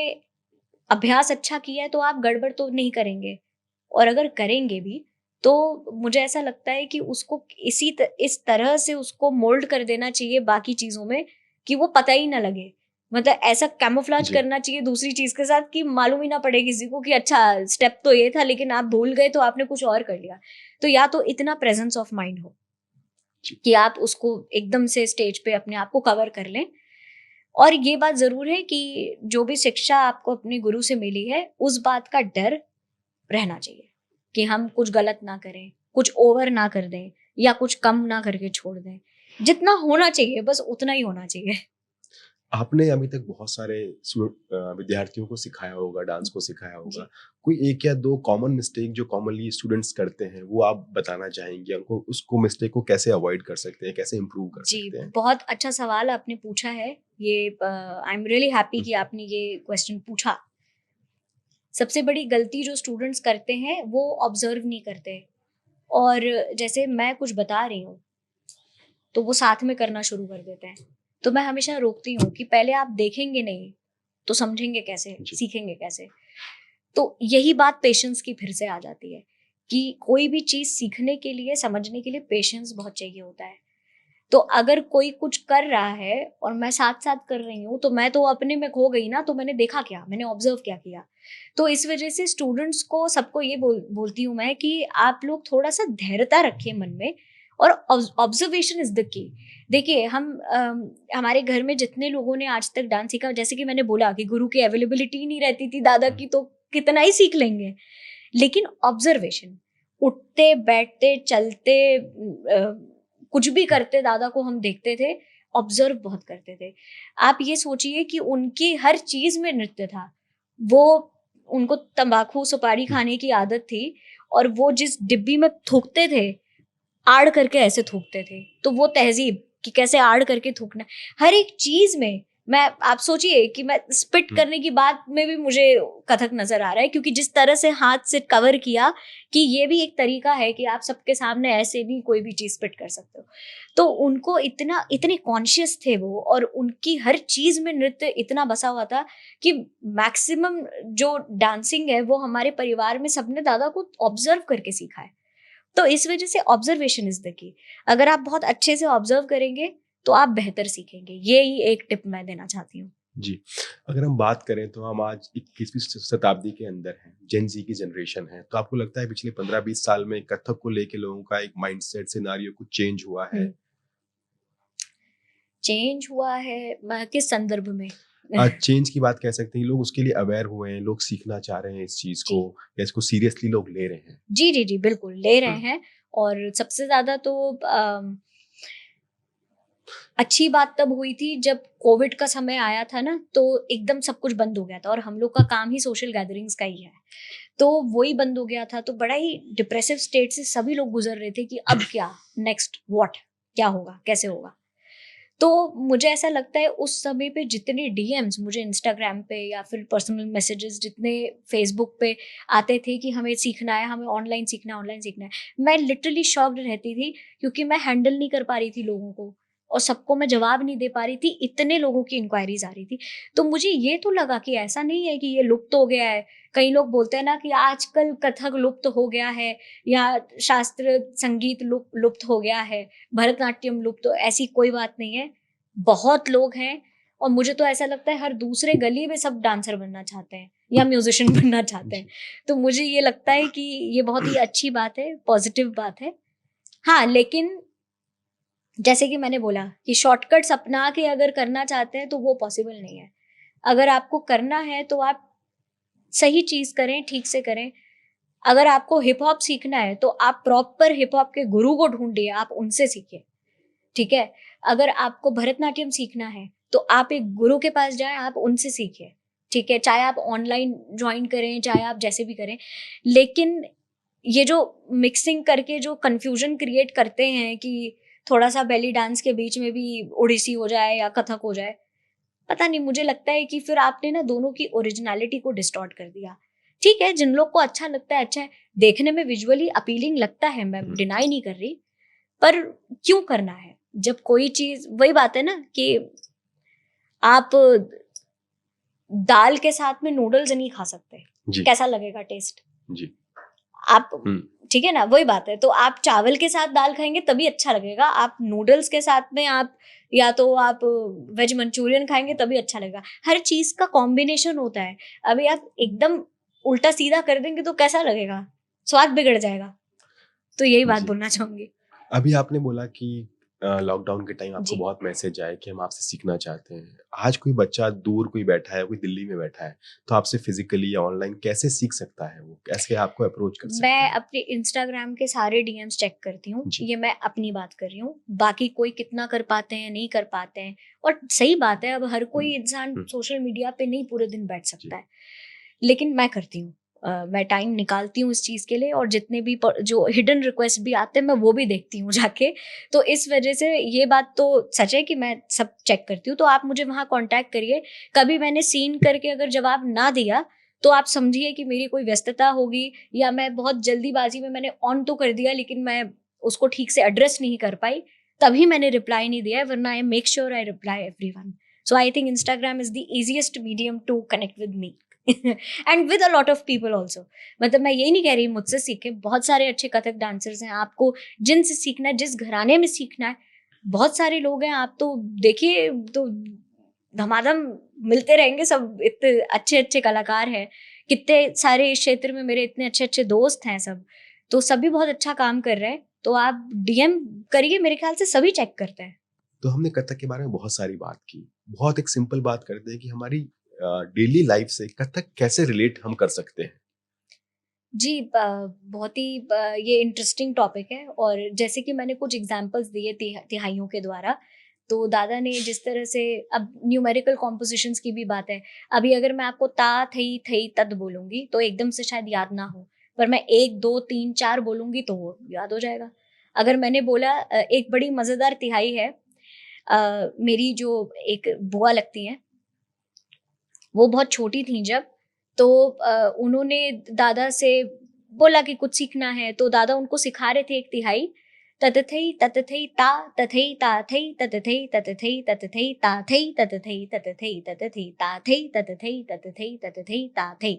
अभ्यास अच्छा किया है तो आप गड़बड़ तो नहीं करेंगे, और अगर करेंगे भी तो मुझे ऐसा लगता है कि उसको इस तरह से उसको मोल्ड कर देना चाहिए बाकी चीजों में कि वो पता ही ना लगे। मतलब ऐसा कैमोफ्लेज करना चाहिए दूसरी चीज के साथ कि मालूम ही ना पड़े किसी को कि अच्छा स्टेप तो ये था लेकिन आप भूल गए तो आपने कुछ और कर लिया। तो या तो इतना प्रेजेंस ऑफ माइंड हो कि आप उसको एकदम से स्टेज पे अपने आप को कवर कर लें। और ये बात जरूर है कि जो भी शिक्षा आपको अपने गुरु से मिली है उस बात का डर रहना चाहिए कि हम कुछ गलत ना करें, कुछ ओवर ना कर दें या कुछ कम ना करके छोड़ दें। जितना होना चाहिए बस उतना ही होना चाहिए। आपने अभी तक बहुत सारे विद्यार्थियों को सिखाया होगा, डांस को सिखाया होगा, कोई एक या दो कॉमन मिस्टेक जो कॉमनली स्टूडेंट्स करते हैं वो आप बताना चाहेंगे? उनको उसको मिस्टेक को कैसे अवॉइड कर सकते हैं, कैसे इम्प्रूव कर सकते हैं? बहुत अच्छा सवाल आपने पूछा है ये। आई एम रियली हैप्पी कि आपने ये क्वेश्चन पूछा। सबसे बड़ी गलती जो स्टूडेंट्स करते हैं वो ऑब्जर्व नहीं करते, और जैसे मैं कुछ बता रही हूँ तो वो साथ में करना शुरू कर देते हैं। तो मैं हमेशा रोकती हूँ कि पहले आप देखेंगे नहीं तो समझेंगे कैसे, सीखेंगे कैसे। तो यही बात पेशेंस की फिर से आ जाती है कि कोई भी चीज सीखने के लिए, समझने के लिए पेशेंस बहुत चाहिए होता है। तो अगर कोई कुछ कर रहा है और मैं साथ साथ कर रही हूँ तो मैं तो अपने में खो गई ना, तो मैंने देखा क्या, मैंने ऑब्जर्व क्या किया। तो इस वजह से स्टूडेंट्स को, सबको ये बोलती हूँ मैं कि आप लोग थोड़ा सा धैर्यता रखिए मन में, और ऑब्जर्वेशन इज द की। देखिए हमारे घर में जितने लोगों ने आज तक डांस सीखा, जैसे कि मैंने बोला कि गुरु की अवेलेबिलिटी नहीं रहती थी दादा की, तो कितना ही सीख लेंगे। लेकिन ऑब्जर्वेशन, उठते बैठते चलते कुछ भी करते दादा को हम देखते थे, ऑब्जर्व बहुत करते थे। आप ये सोचिए कि उनकी हर चीज में नृत्य था। वो उनको तंबाकू सुपारी खाने की आदत थी और वो जिस डिब्बी में थूकते थे, आड़ करके ऐसे थूकते थे। तो वो तहजीब कि कैसे आड़ करके थूकना, हर एक चीज में। मैं, आप सोचिए कि मैं स्पिट करने की बात में भी मुझे कथक नजर आ रहा है, क्योंकि जिस तरह से हाथ से कवर किया कि ये भी एक तरीका है कि आप सबके सामने ऐसे भी कोई भी चीज स्पिट कर सकते हो। तो उनको इतने कॉन्शियस थे वो, और उनकी हर चीज में नृत्य इतना बसा हुआ था कि मैक्सिमम जो डांसिंग है वो हमारे परिवार में सबने दादा को ऑब्जर्व करके सीखा है। तो इस वजह से ऑब्जर्वेशन इज द की। अगर आप बहुत अच्छे से ऑब्जर्व करेंगे तो आप बेहतर सीखेंगे। ये ही एक टिप मैं देना चाहती हूँ। जी, अगर हम बात करें तो हम आज 21वीं शताब्दी के अंदर हैं, जेन जी की जनरेशन है। तो आपको लगता है पिछले 15-20 साल में कथक को लेके लोगों का एक माइंडसेट, सिनेरियो कुछ चेंज हुआ है? चेंज हुआ है किस संदर्भ में? चेंज की बात कह सकते हैं, लोग उसके लिए अवेयर हुए हैं, लोग सीखना चाह रहे हैं इस चीज को, या इसको सीरियसली लोग ले रहे हैं। जी जी जी बिल्कुल ले रहे हैं। और सबसे ज्यादा तो अच्छी बात तब हुई थी जब कोविड का समय आया था ना, तो एकदम सब कुछ बंद हो गया था और हम लोग का काम ही सोशल गैदरिंग्स का ही है, तो वही बंद हो गया था। तो बड़ा ही डिप्रेसिव स्टेट से सभी लोग गुजर रहे थे कि अब क्या, नेक्स्ट व्हाट, क्या होगा, कैसे होगा। तो मुझे ऐसा लगता है उस समय पे जितने डीएम्स मुझे इंस्टाग्राम पे या फिर पर्सनल मैसेजेस जितने फेसबुक पे आते थे कि हमें सीखना है, हमें ऑनलाइन सीखना है, ऑनलाइन सीखना है, मैं लिटरली शॉक्ड रहती थी क्योंकि मैं हैंडल नहीं कर पा रही थी लोगों को और सबको मैं जवाब नहीं दे पा रही थी, इतने लोगों की इंक्वायरीज आ रही थी। तो मुझे ये तो लगा कि ऐसा नहीं है कि ये लुप्त हो गया है। कई लोग बोलते हैं ना कि आजकल कथक लुप्त हो गया है या शास्त्र संगीत लुप्त हो गया है, भरतनाट्यम लुप्त, तो ऐसी कोई बात नहीं है। बहुत लोग हैं और मुझे तो ऐसा लगता है हर दूसरे गली में सब डांसर बनना चाहते हैं या म्यूजिशियन बनना चाहते हैं। तो मुझे ये लगता है कि ये बहुत ही अच्छी बात है, पॉजिटिव बात है। हाँ, लेकिन जैसे कि मैंने बोला कि शॉर्टकट्स अपना के अगर करना चाहते हैं तो वो पॉसिबल नहीं है। अगर आपको करना है तो आप सही चीज करें, ठीक से करें। अगर आपको हिप हॉप सीखना है तो आप प्रॉपर हिप हॉप के गुरु को ढूंढिए, आप उनसे सीखिए, ठीक है। अगर आपको भरतनाट्यम सीखना है तो आप एक गुरु के पास जाएं, आप उनसे सीखिए, ठीक है। चाहे आप ऑनलाइन ज्वाइन करें, चाहे आप जैसे भी करें। लेकिन ये जो मिक्सिंग करके जो कंफ्यूजन क्रिएट करते हैं कि थोड़ा सा बेली डांस के बीच में भी ओडिसी हो जाए या कथक हो जाए, पता नहीं, मुझे लगता है कि फिर आपने ना दोनों की ओरिजिनलिटी को डिस्टॉर्ट कर दिया। ठीक है, जिन लोग को अच्छा लगता है, अच्छा है, देखने में विजुअली अपीलिंग लगता है, मैं डिनाई नहीं कर रही, पर क्यों करना है जब कोई चीज, वही बात है ना कि आप दाल के साथ में नूडल्स नहीं खा सकते, कैसा लगेगा टेस्ट जी आप, ठीक है ना, वही बात है। तो आप चावल के साथ दाल खाएंगे तभी अच्छा लगेगा, आप नूडल्स के साथ में आप या तो आप वेज मंचूरियन खाएंगे तभी अच्छा लगेगा। हर चीज का कॉम्बिनेशन होता है। अभी आप एकदम उल्टा सीधा कर देंगे तो कैसा लगेगा, स्वाद बिगड़ जाएगा। तो यही बात बोलना चाहूंगी। अभी आपने बोला कि लॉकडाउन के टाइम आपको बहुत मैसेज आए कि हम आपसे सीखना चाहते हैं। आज कोई बच्चा दूर कोई बैठा है, कोई दिल्ली में बैठा है, तो आपसे फिजिकली या ऑनलाइन कैसे सीख सकता है, वो कैसे आपको अप्रोच कर सकता है? मैं अपने इंस्टाग्राम के सारे डीएम्स चेक करती हूँ, ये मैं अपनी बात कर रही हूँ। बाकी कोई कितना कर पाते हैं, नहीं कर पाते हैं, और सही बात है, अब हर कोई इंसान सोशल मीडिया पे नहीं पूरे दिन बैठ सकता है, लेकिन मैं करती हूँ। मैं टाइम निकालती हूँ इस चीज़ के लिए, और जितने भी जो हिडन रिक्वेस्ट भी आते हैं मैं वो भी देखती हूँ जाके। तो इस वजह से ये बात तो सच है कि मैं सब चेक करती हूँ। तो आप मुझे वहाँ कांटेक्ट करिए। कभी मैंने सीन करके अगर जवाब ना दिया तो आप समझिए कि मेरी कोई व्यस्तता होगी, या मैं बहुत जल्दीबाजी में मैंने ऑन तो कर दिया लेकिन मैं उसको ठीक से एड्रेस नहीं कर पाई, तभी मैंने रिप्लाई नहीं दिया है, वरना I make sure I reply everyone. So I think Instagram is the easiest medium to connect with me and with a lot of people also. मतलब मैं यही नहीं कह रही मुझसे सीखे, बहुत सारे अच्छे कथक डांसर्स हैं, आपको जिनसे सीखना है, जिस घराने में सीखना है, बहुत सारे लोग हैं। आप तो देखिए, तो धमाधम मिलते रहेंगे, सब इतने अच्छे अच्छे कलाकार हैं, कितने सारे इस क्षेत्र में मेरे इतने अच्छे अच्छे दोस्त हैं सब, तो सभी बहुत अच्छा काम कर रहे हैं। तो आप डीएम करिए, मेरे ख्याल से सभी चेक करते हैं। तो हमने कथक के बारे में बहुत सारी बात की, बहुत एक सिंपल बात करते हैं कि हमारी डेली लाइफ से कथक कैसे रिलेट हम कर सकते हैं। जी, बहुत ही ये इंटरेस्टिंग टॉपिक है। और जैसे कि मैंने कुछ एग्जांपल्स दिए तिहाइयों के द्वारा, तो दादा ने जिस तरह से, अब न्यूमेरिकल कॉम्पोजिशंस की भी बात है। अभी अगर मैं आपको ता थई थई तद बोलूंगी तो एकदम से शायद याद ना हो, पर मैं 1 2 3 4 बोलूंगी तो वो याद हो जाएगा। अगर मैंने बोला, एक बड़ी मजेदार तिहाई है, मेरी जो एक बुआ लगती हैं, वो बहुत छोटी थी जब, तो उन्होंने दादा से बोला कि कुछ सीखना है, तो दादा उनको सिखा रहे थे एक तिहाई, ततथई ततथई ता तथई ताथई ततथई ततथई ततथई ताथई ततथई ततथई ततथई ताथई ततथई ततथई ततथई ताथई।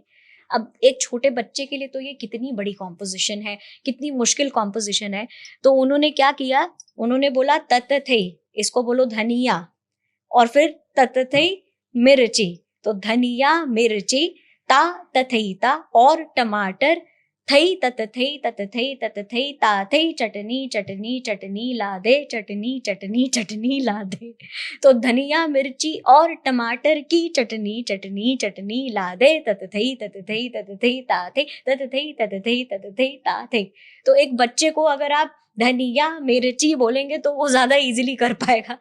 अब एक छोटे बच्चे के लिए तो ये कितनी बड़ी कॉम्पोजिशन है, कितनी मुश्किल कॉम्पोजिशन है। तो उन्होंने क्या किया, उन्होंने बोला ततथई, इसको बोलो धनिया, और फिर ततथई मिर्ची, तो धनिया मिर्ची ता तथईता और टमाटर थई तत थई तत थई तत थई ता थई चटनी चटनी चटनी ला दे चटनी चटनी चटनी ला दे। तो धनिया मिर्ची और टमाटर की चटनी चटनी चटनी ला दे तत थई तत थई तत थई ता थई तत थई तत थई तत थई ता थई। तो एक बच्चे को अगर आप धनिया मिर्ची बोलेंगे तो वो ज्यादा इजीली कर पाएगा,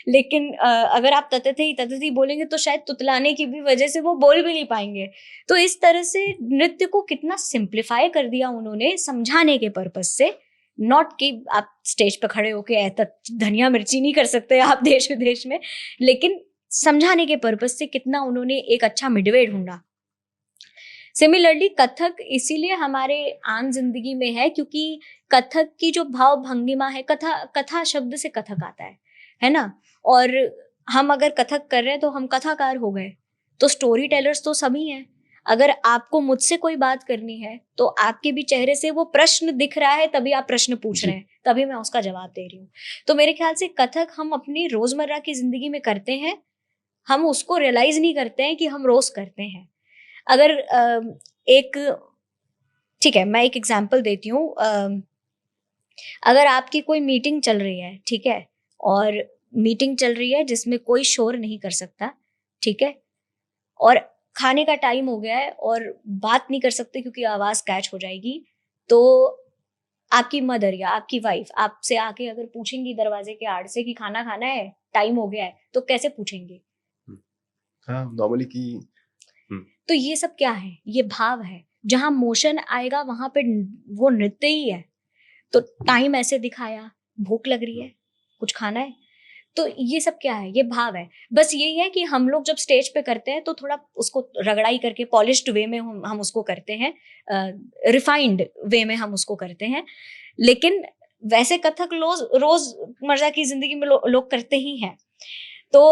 लेकिन अगर आप ततथई बोलेंगे तो शायद तुतलाने की भी वजह से वो बोल भी नहीं पाएंगे। तो इस तरह से नृत्य को कितना सिंप्लीफाई कर दिया उन्होंने समझाने के पर्पस से, नॉट कि आप स्टेज पे खड़े होके धनिया मिर्ची नहीं कर सकते आप देश विदेश में, लेकिन समझाने के पर्पस से कितना उन्होंने एक अच्छा मिडवे ढूंढा। सिमिलरली कथक इसीलिए हमारे आम जिंदगी में है क्योंकि कथक की जो भाव भंगिमा है, कथा शब्द से कथक आता है ना। और हम अगर कथक कर रहे हैं तो हम कथाकार हो गए। तो स्टोरी टेलर्स तो सभी हैं। अगर आपको मुझसे कोई बात करनी है तो आपके भी चेहरे से वो प्रश्न दिख रहा है, तभी आप प्रश्न पूछ रहे हैं, तभी मैं उसका जवाब दे रही हूँ। तो मेरे ख्याल से कथक हम अपनी रोजमर्रा की जिंदगी में करते हैं, हम उसको रियलाइज नहीं करते हैं कि हम रोज करते हैं। अगर ठीक है, मैं एक एग्जांपल देती हूँ। अगर आपकी कोई मीटिंग चल रही है, ठीक है, और मीटिंग चल रही है जिसमें कोई शोर नहीं कर सकता, ठीक है, और खाने का टाइम हो गया है और बात नहीं कर सकते क्योंकि आवाज कैच हो जाएगी, तो आपकी मदर या आपकी वाइफ आपसे आके अगर पूछेंगी दरवाजे के आड़ से कि खाना खाना है, टाइम हो गया है, तो कैसे पूछेंगे? हाँ, नॉर्मली कि तो ये सब क्या है? ये भाव है। जहां मोशन आएगा वहां पे वो नृत्य ही है। तो टाइम ऐसे दिखाया, भूख लग रही है, कुछ खाना है, तो ये सब क्या है? ये भाव है। बस यही है कि हम लोग जब स्टेज पे करते हैं तो थोड़ा उसको रगड़ाई करके पॉलिश्ड वे में हम उसको करते हैं, रिफाइंड वे में हम उसको करते हैं, लेकिन वैसे कथक रोजमर्रा की जिंदगी में लोग करते ही हैं। तो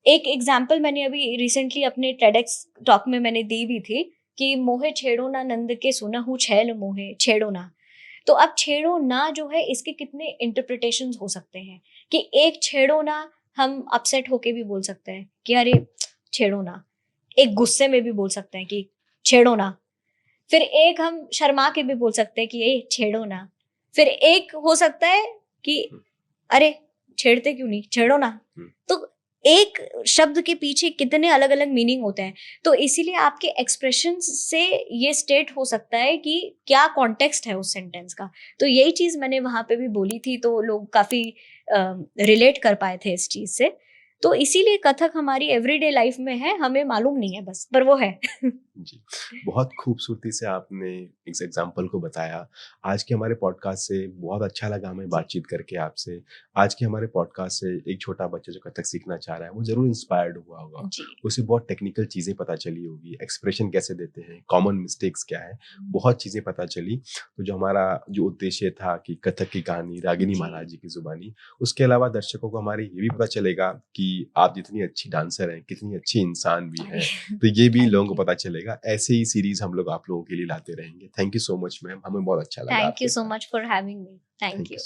एक एग्जाम्पल मैंने अभी रिसेंटली अपने टेडेक्स टॉक में मैंने दी भी थी कि मोहे छेड़ो ना नंद के सुनहु छैल मोहे छेड़ो ना। तो अब छेड़ो ना जो है, इसके कितने इंटरप्रिटेशंस हो सकते हैं कि एक छेड़ो ना हम अपसेट होके भी बोल सकते हैं कि अरे छेड़ो ना, एक गुस्से में भी बोल सकते हैं कि छेड़ो ना, फिर एक हम शर्मा के भी बोल सकते हैं कि ये छेड़ो ना, फिर एक हो सकता है कि अरे छेड़ते क्यों नहीं, छेड़ो ना। तो एक शब्द के पीछे कितने अलग अलग मीनिंग होते हैं। तो इसीलिए आपके एक्सप्रेशन से ये स्टेट हो सकता है कि क्या कॉन्टेक्स्ट है उस सेंटेंस का। तो यही चीज मैंने वहां पे भी बोली थी, तो लोग काफी रिलेट कर पाए थे इस चीज से। तो इसीलिए कथक हमारी एवरीडे लाइफ में है, हमें मालूम नहीं है बस, पर वो है। जी, बहुत खूबसूरती से आपने इस एग्जाम्पल को बताया। आज के हमारे पॉडकास्ट से बहुत अच्छा लगा हमें बातचीत करके आपसे। आज के हमारे पॉडकास्ट से एक छोटा बच्चा जो कथक सीखना चाह रहा है वो जरूर इंस्पायर्ड हुआ होगा, उसे बहुत टेक्निकल चीज़ें पता चली होगी, एक्सप्रेशन कैसे देते हैं, कॉमन मिस्टेक्स क्या है, बहुत चीज़ें पता चली। तो जो हमारा जो उद्देश्य था कि कथक की कहानी रागिनी महाराज जी की जुबानी, उसके अलावा दर्शकों को हमारे ये भी पता चलेगा कि आप जितनी अच्छी डांसर हैं, कितनी अच्छी इंसान भी हैं, तो ये भी लोगों को पता चलेगा। ऐसे ही सीरीज हम लोग आप लोगों के लिए लाते रहेंगे। Thank you so much ma'am, हमें बहुत अच्छा लगा। Thank you so much for having me. Thank you.